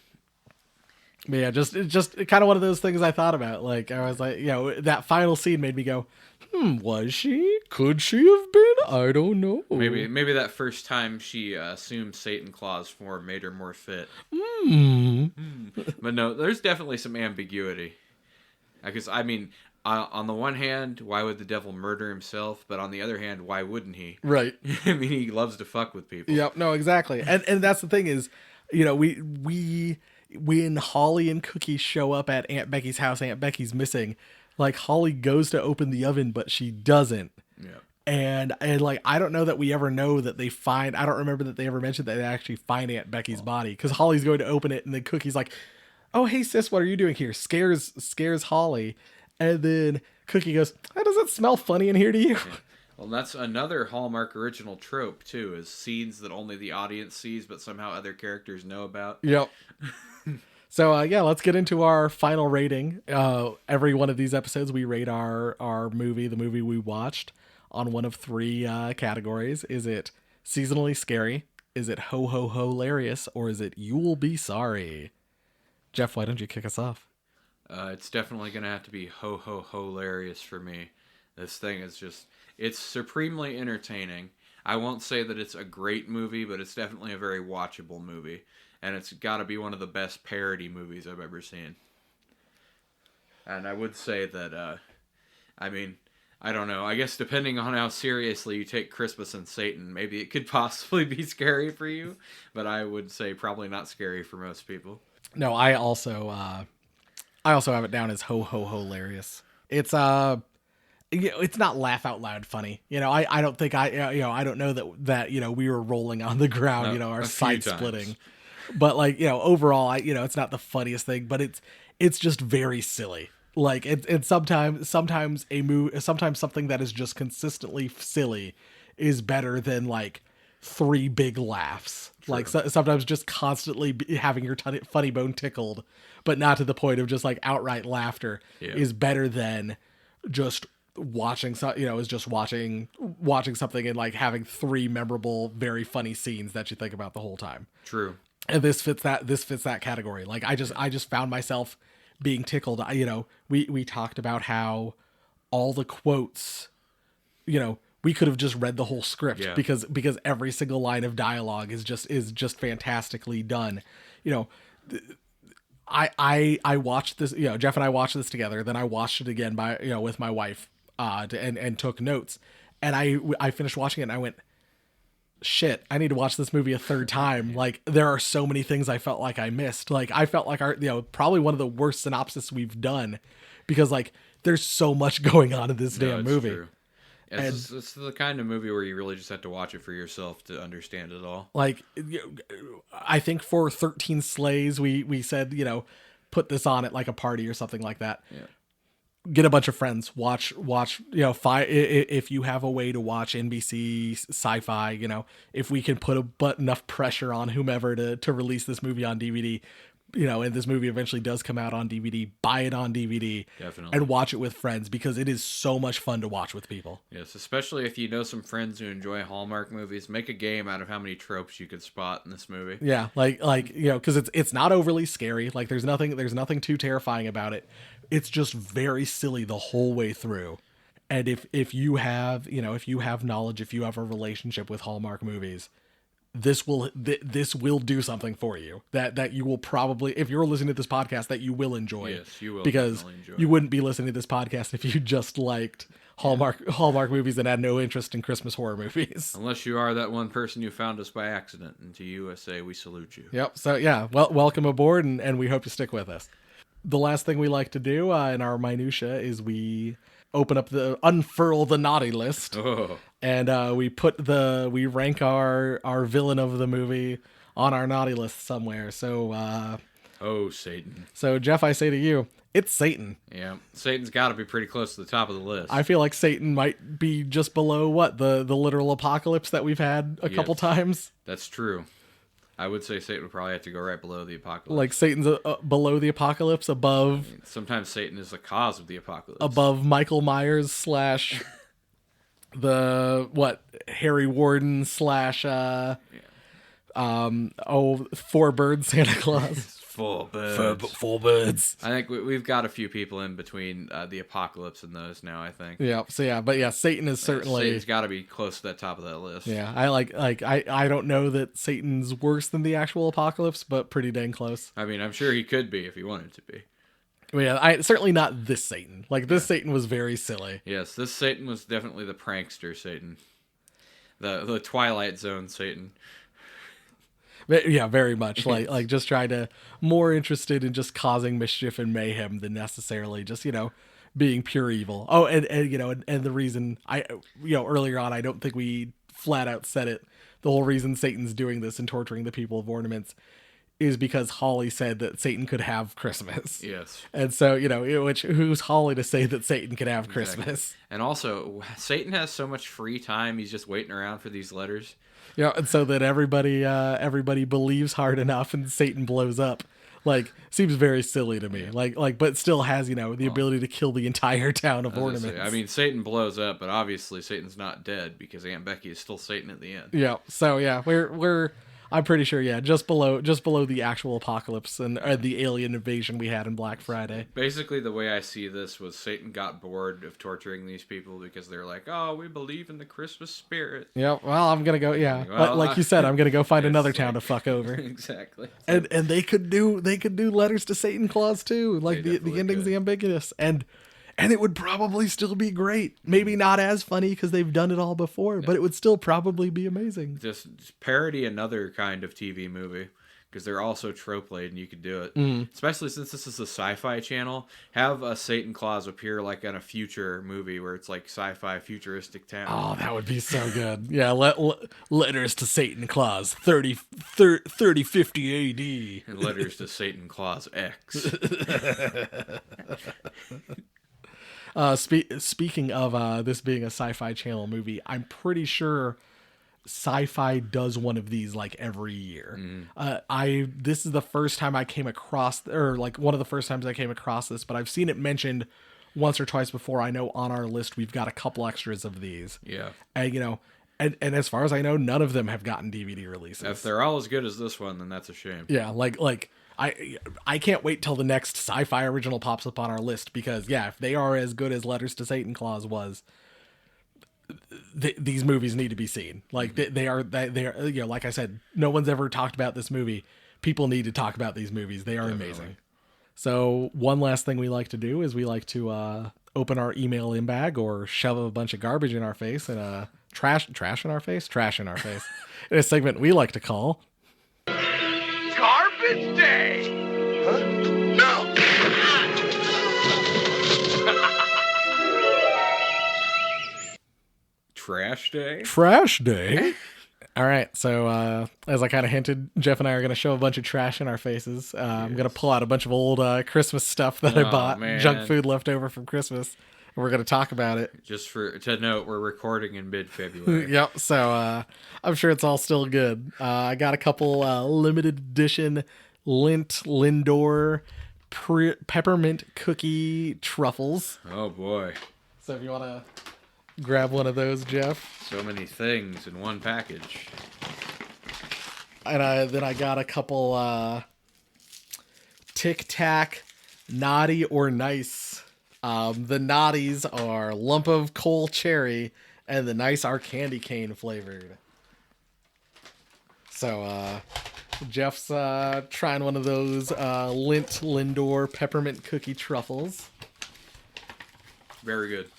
But yeah, just kind of one of those things I thought about. Like, I was like, that final scene made me go, was she? Could she have been? I don't know. Maybe that first time she assumed Satan Claus form made her more fit. But no, there's definitely some ambiguity. Because, on the one hand, why would the devil murder himself? But on the other hand, why wouldn't he? Right. He loves to fuck with people. Yep, no, exactly. And that's the thing is, when Holly and Cookie show up at Aunt Becky's house, Aunt Becky's missing. Like, Holly goes to open the oven, but she doesn't. Yeah. And like, I don't know that we ever know that they find, I don't remember that they ever mentioned that they actually find Aunt Becky's body, because Holly's going to open it and then Cookie's like, oh, hey sis, what are you doing here? Scares Holly. And then Cookie goes, oh, does it smell funny in here to you? Yeah. Well, that's another Hallmark original trope too, is scenes that only the audience sees, but somehow other characters know about. Yep. So, let's get into our final rating. Every one of these episodes, we rate our movie, the movie we watched, on one of three categories. Is it seasonally scary? Is it ho ho ho hilarious? Or is it you'll be sorry? Jeff, why don't you kick us off? It's definitely going to have to be ho ho ho hilarious for me. This thing is just, it's supremely entertaining. I won't say that it's a great movie, but it's definitely a very watchable movie. And it's got to be one of the best parody movies I've ever seen. And I would say that, I don't know. I guess depending on how seriously you take Christmas and Satan, maybe it could possibly be scary for you. But I would say probably not scary for most people. No, I also have it down as ho ho hilarious. It's it's not laugh out loud funny. I don't think I don't know that we were rolling on the ground, No, our a few side times. splitting. But overall, it's not the funniest thing, but it's just very silly. Like it's sometimes something that is just consistently silly is better than like 3 big laughs. True. Like sometimes just constantly having your funny bone tickled, but not to the point of just like outright laughter is better than just watching watching something and like having 3 memorable, very funny scenes that you think about the whole time. True. And this fits that category. Like I just found myself being tickled. We talked about how all the quotes, we could have just read the whole script because every single line of dialogue is just fantastically done. I watched this, Jeff and I watched this together. Then I watched it again with my wife, and took notes. And I finished watching it and I went, shit, I need to watch this movie a 3rd time. Like there are so many things I felt like I missed. Like I felt like our, probably one of the worst synopsis we've done because like there's so much going on in this damn movie. True. It's the kind of movie where you really just have to watch it for yourself to understand it all. Like, I think for 13 Slays, we said, put this on at like a party or something like that. Yeah. Get a bunch of friends, watch, if you have a way to watch NBC Sci-Fi, if we can put enough pressure on whomever to release this movie on DVD, and this movie eventually does come out on DVD, buy it on DVD. Definitely. And watch it with friends because it is so much fun to watch with people. Yes, especially if you know some friends who enjoy Hallmark movies. Make a game out of how many tropes you could spot in this movie. Yeah, because it's not overly scary. Like there's nothing too terrifying about it. It's just very silly the whole way through. And if you have knowledge, if you have a relationship with Hallmark movies, this will do something for you that you will probably, if you're listening to this podcast, that you will enjoy. Yes, you will, because enjoy you wouldn't be listening to this podcast if you just liked Hallmark movies and had no interest in Christmas horror movies. Unless you are that one person who found us by accident. And to you, I say we salute you. Yep. So yeah, welcome aboard, and we hope you stick with us. The last thing we like to do in our minutia is we unfurl the naughty list. Oh. And we rank our villain of the movie on our naughty list somewhere. So Satan. So Jeff, I say to you, it's Satan. Yeah, Satan's got to be pretty close to the top of the list. I feel like Satan might be just below the literal apocalypse that we've had a couple times. That's true. I would say Satan would probably have to go right below the apocalypse. Like Satan's below the apocalypse, above. I mean, sometimes Satan is the cause of the apocalypse. Above Michael Myers / Harry Warden / 4-bird Santa Claus. 4 birds. 4 birds. I think we've got a few people in between the apocalypse and those now, I think. Yeah. So yeah, but yeah, Satan is certainly. Satan's got to be close to that top of that list. Yeah, I don't know that Satan's worse than the actual apocalypse, but pretty dang close. I mean, I'm sure he could be if he wanted to be. Yeah, certainly not this Satan. Like this Satan was very silly. Yes, this Satan was definitely the prankster Satan, the Twilight Zone Satan. Yeah, very much like just trying to more interested in just causing mischief and mayhem than necessarily just being pure evil. Oh, and the reason earlier on I don't think we flat out said it. The whole reason Satan's doing this and torturing the people of ornaments is because Holly said that Satan could have Christmas. Yes. And so, who's Holly to say that Satan could have Christmas? And also, Satan has so much free time, he's just waiting around for these letters. Yeah, and so that everybody believes hard enough and Satan blows up. Like, seems very silly to me. Like, but still has, the ability to kill the entire town of ornaments. I mean, Satan blows up, but obviously Satan's not dead because Aunt Becky is still Satan at the end. Yeah. So yeah, we're I'm pretty sure, yeah, just below the actual apocalypse and the alien invasion we had in Black Friday. Basically, the way I see this was Satan got bored of torturing these people because they're like, "Oh, we believe in the Christmas spirit." Yeah, well, I'm gonna go. Yeah, like you said, I'm gonna go find another town to fuck over. Exactly. And they could do letters to Satan Claus too. Like the ending's ambiguous, and And it would probably still be great. Maybe not as funny because they've done it all before, but it would still probably be amazing. Just parody another kind of TV movie. Because they're also trope laden, and you could do it. Especially since this is a sci-fi channel. Have a Satan Claus appear like in a future movie where it's like sci-fi futuristic town. Oh, that would be so good. Yeah, letters to Satan Claus, 3050 AD. And letters to Satan Claus X. Speaking of this being a sci-fi channel movie, I'm pretty sure Sci-Fi does one of these like every year. This is the first time I came across, or like one of the first times I came across this, but I've seen it mentioned once or twice before. I know on our list we've got a couple extras of these. Yeah. And and as far as I know, none of them have gotten DVD releases. If they're all as good as this one, then that's a shame. Yeah, like I can't wait till the next Sci-Fi original pops up on our list, because if they are as good as Letters to Satan Claus was, these movies need to be seen. Like they are, like I said, no one's ever talked about this movie. People need to talk about these movies. They are amazing. So one last thing we like to do is we like to open our email in bag or shove a bunch of garbage in our face and trash in our face in a segment we like to call Garbage Day! Huh? No! Trash Day? Trash Day. All right, so as I kind of hinted, Jeff and I are going to show a bunch of trash in our faces. I'm going to pull out a bunch of old Christmas stuff that I bought, junk food left over from Christmas, and we're going to talk about it. Just to note, we're recording in mid-February. Yep, so I'm sure it's all still good. I got a couple limited edition Lindt Lindor peppermint cookie truffles. Oh, boy. So if you want to grab one of those, Jeff. So many things in one package. And then I got a couple Tic Tac Naughty or Nice. The naughties are lump of coal cherry, and the nice are candy cane flavored. So Jeff's trying one of those Lindt Lindor peppermint cookie truffles. Very good.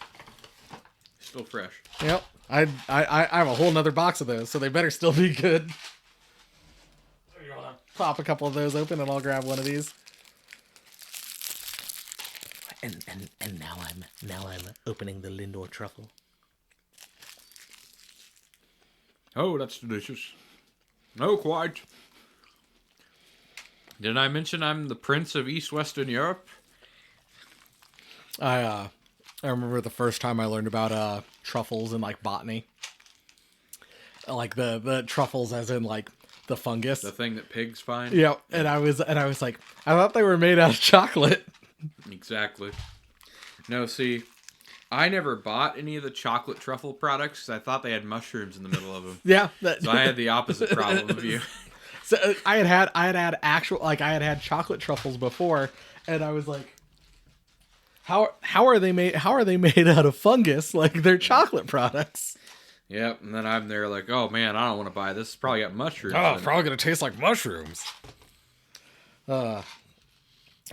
Still fresh. Yep. I have a whole nother box of those, so they better still be good. You want to pop a couple of those open, and I'll grab one of these. And now I'm opening the Lindor truffle. Oh, that's delicious. No, quite. Did I mention I'm the Prince of East Western Europe? I remember the first time I learned about truffles in like botany. Like the truffles as in like the fungus. The thing that pigs find? Yeah, and I was like, I thought they were made out of chocolate. Exactly. No, see, I never bought any of the chocolate truffle products because I thought they had mushrooms in the middle of them. Yeah. So I had the opposite problem of you. So I had actual, like I had chocolate truffles before, and I was like, how are they made out of fungus? Like they're chocolate products. Yep, and then I'm there like, oh man, I don't want to buy this. It's probably got mushrooms. Oh, it's probably gonna taste like mushrooms.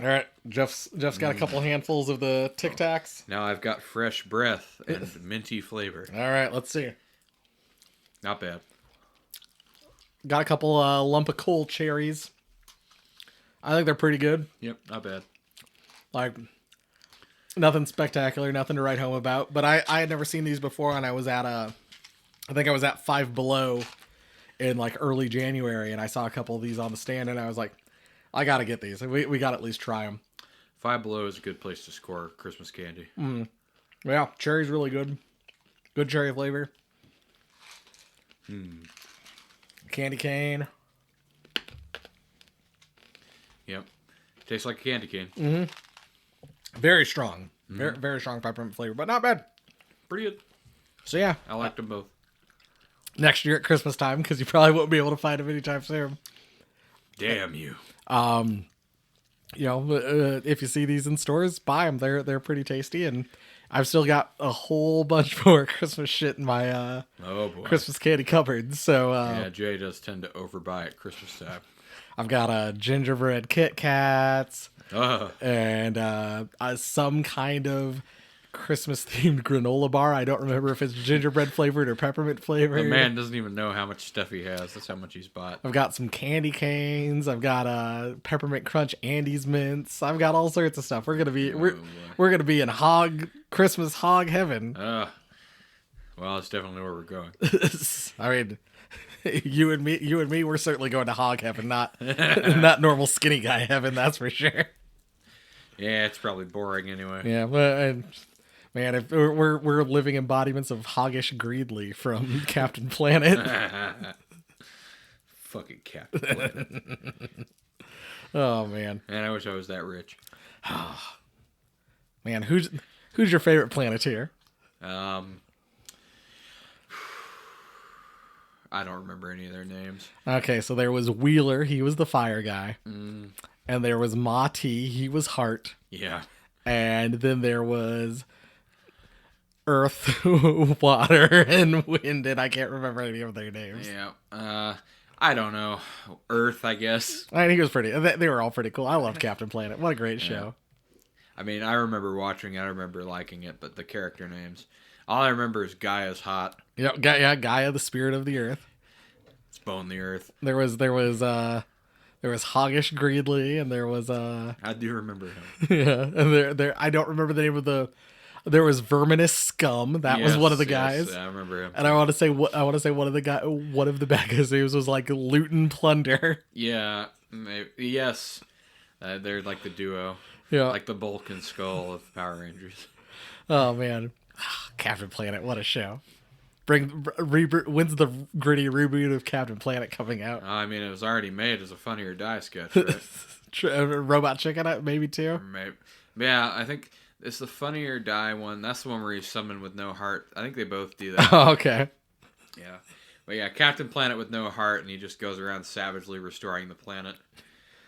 All right, Jeff's got a couple handfuls of the Tic Tacs. Now I've got fresh breath and minty flavor. All right, let's see. Not bad. Got a couple lump of coal cherries. I think they're pretty good. Yep, not bad. Like nothing spectacular, nothing to write home about. But I had never seen these before, and I think I was at Five Below in like early January, and I saw a couple of these on the stand, and I was like, I gotta get these. We gotta at least try them. Five Below is a good place to score Christmas candy. Yeah, cherry's really good. Good cherry flavor. Candy cane. Yep. Tastes like a candy cane. Very strong. Very, very strong peppermint flavor, but not bad. Pretty good. So yeah. I liked them both. Next year at Christmas time, because you probably won't be able to find them anytime soon. Damn you. You know, if you see these in stores, buy them. They're pretty tasty, and I've still got a whole bunch more Christmas shit in my Oh boy. Christmas candy cupboard. So yeah, Jay does tend to overbuy at Christmas time. I've got gingerbread Kit Kats Oh, and some kind of Christmas themed granola bar. I don't remember if it's gingerbread flavored or peppermint flavored. the man doesn't even know how much stuff he has. That's how much he's bought. I've got some candy canes. I've got peppermint crunch Andes mints. I've got all sorts of stuff. We're gonna be in Christmas hog heaven. Well, it's definitely where we're going. I mean, you and me, we're certainly going to hog heaven, not not normal skinny guy heaven. That's for sure. Yeah, it's probably boring anyway. Yeah, but man, if we're living embodiments of hoggish Greedley from Captain Planet. Fucking Captain Planet. Oh man, Man, I wish I was that rich. man, who's your favorite Planeteer? I don't remember any of their names. Okay, so there was Wheeler, he was the fire guy, and there was Ma T, he was Heart, Yeah. and then there was Earth, Water, and Wind, and I can't remember any of their names. Yeah. I don't know. Earth, I guess. I think he was pretty. They were all pretty cool. I loved Captain Planet. What a great show. I mean, I remember watching it. I remember liking it, but the character names. All I remember is Gaia's hot. Yeah, Gaia, the spirit of the earth. It's Bone the Earth. There was Hoggish Greedley, and there was I do remember him. yeah, and there I don't remember the name of the. There was Verminous Scum. That was one of the guys. Yes, I remember him. And I want to say one of the bad guys' names was like Loot and Plunder. Yeah. Yes. They're like the duo. Yeah. Like the Bulk and Skull of Power Rangers. Oh man, Captain Planet, what a show! When's the gritty reboot of Captain Planet coming out? I mean, it was already made as a Funny or Die sketch, right? Robot Chicken, maybe too. Maybe. Yeah, I think it's the Funny or Die one. That's the one where he's summoned with no heart. I think they both do that. Oh, okay. Yeah. But yeah, Captain Planet with no heart, and he just goes around savagely restoring the planet.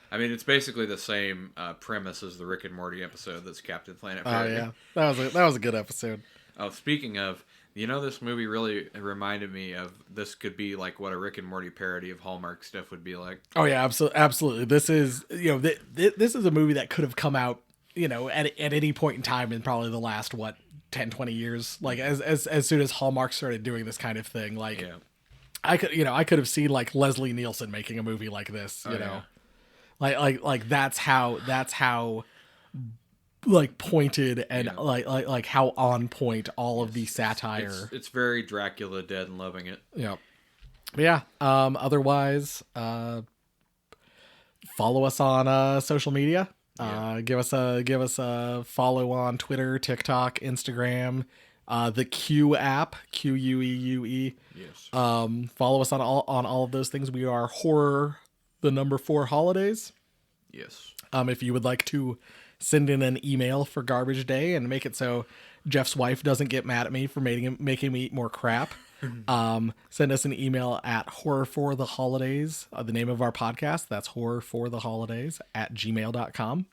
I mean, it's basically the same premise as the Rick and Morty episode that's Captain Planet. Oh yeah, that was a good episode. Oh, speaking of, this movie really reminded me of this could be like what a Rick and Morty parody of Hallmark stuff would be like. Oh yeah, absolutely. This is this is a movie that could have come out at any point in time in probably the last 10, 20 years. Like as soon as Hallmark started doing this kind of thing, like yeah. I could have seen like Leslie Nielsen making a movie like this. Yeah. Like that's how like pointed and like how on point all of the satire. It's very Dracula Dead and Loving It. Yeah. Yeah. Otherwise, follow us on social media. Yeah. Give us a follow on Twitter, TikTok, Instagram, the Q app, Queue. Yes. Follow us on all of those things. We are Horror the number 4 Holidays. Yes. If you would like to send in an email for Garbage Day and make it so Jeff's wife doesn't get mad at me for making me eat more crap, send us an email at horrorfortheholidays, the name of our podcast. That's horrorfortheholidays @gmail.com.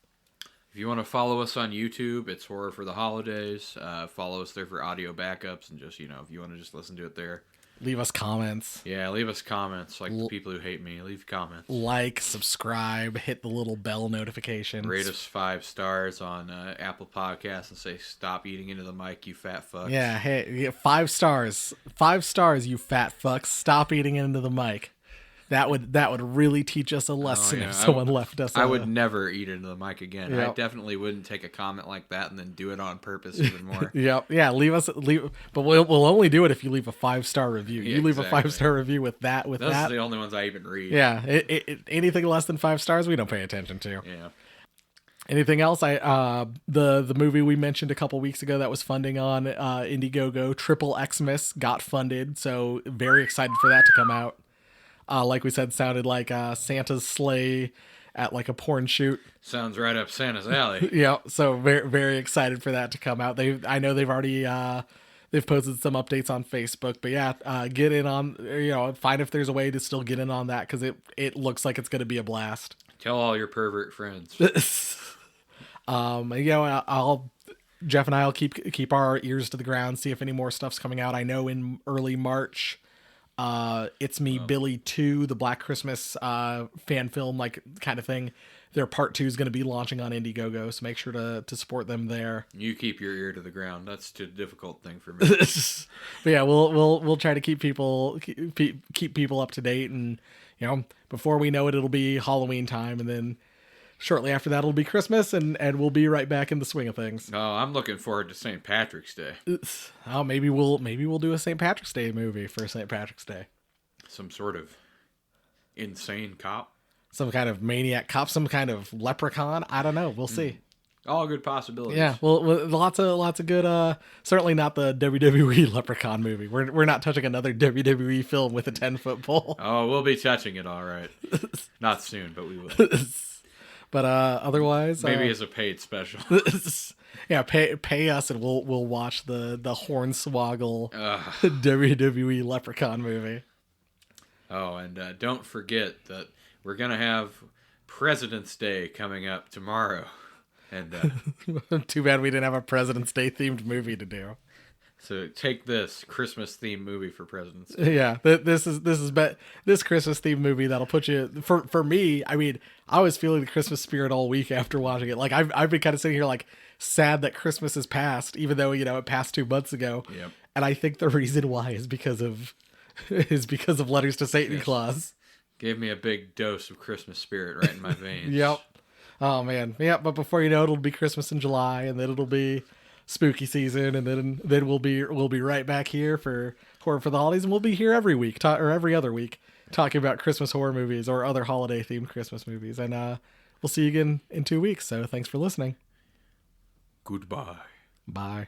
If you want to follow us on YouTube, it's Horror for the Holidays. Follow us there for audio backups and just, if you want to just listen to it there. Leave us comments. Yeah, leave us comments. Like the people who hate me, leave comments. Like, subscribe, hit the little bell notification. Rate us 5 stars on Apple Podcasts and say, stop eating into the mic, you fat fucks. Yeah, hey, 5 stars. 5 stars, you fat fucks. Stop eating into the mic. That would really teach us a lesson if someone left us. I would never eat into the mic again. Yep. I definitely wouldn't take a comment like that and then do it on purpose even more. Yep. Yeah. But we'll only do it if you leave a 5-star review. You leave a 5-star review with that. Those are the only ones I even read. Yeah. Anything less than 5 stars, we don't pay attention to. Yeah. Anything else? The movie we mentioned a couple weeks ago that was funding on Indiegogo, Triple Xmas, got funded. So very excited for that to come out. Like we said, sounded like Santa's sleigh at like a porn shoot. Sounds right up Santa's alley. Yeah, so very very excited for that to come out. I know they've already they've posted some updates on Facebook, but yeah, get in on find if there's a way to still get in on that because it looks like it's going to be a blast. Tell all your pervert friends. Jeff and I'll keep our ears to the ground, see if any more stuff's coming out. I know in early March. It's Me, Billy 2, the Black Christmas fan film like kind of thing. Their part 2 is going to be launching on Indiegogo, so make sure to support them there. You keep your ear to the ground. That's a difficult thing for me. But yeah, we'll try to keep people up to date, and before we know it, it'll be Halloween time, and then shortly after that, it'll be Christmas, and we'll be right back in the swing of things. Oh, I'm looking forward to St. Patrick's Day. Oh, maybe we'll do a St. Patrick's Day movie for St. Patrick's Day. Some sort of insane cop. Some kind of maniac cop, some kind of leprechaun. I don't know. We'll see. All good possibilities. Yeah, well, lots of good. Certainly not the WWE Leprechaun movie. We're not touching another WWE film with a 10-foot pole. Oh, we'll be touching it, all right. Not soon, but we will. But otherwise, maybe as a paid special. Yeah, pay us, and we'll watch the Hornswoggle WWE Leprechaun movie. Oh, and don't forget that we're gonna have President's Day coming up tomorrow. And too bad we didn't have a President's Day themed movie to do. So take this Christmas themed movie for President's Day. Yeah, this Christmas themed movie that'll put you for me. I mean, I was feeling the Christmas spirit all week after watching it. Like I've been kind of sitting here like sad that Christmas has passed, even though it passed 2 months ago. Yep. And I think the reason why is because of Letters to Satan Claus. Gave me a big dose of Christmas spirit right in my veins. Yep. Oh man, yeah. But before you know it, it'll be Christmas in July, and then it'll be spooky season, and then we'll be right back here for Horror for the Holidays, and we'll be here every week or every other week talking about Christmas horror movies or other holiday themed Christmas movies. And we'll see you again in 2 weeks. So thanks for listening. Goodbye. Bye.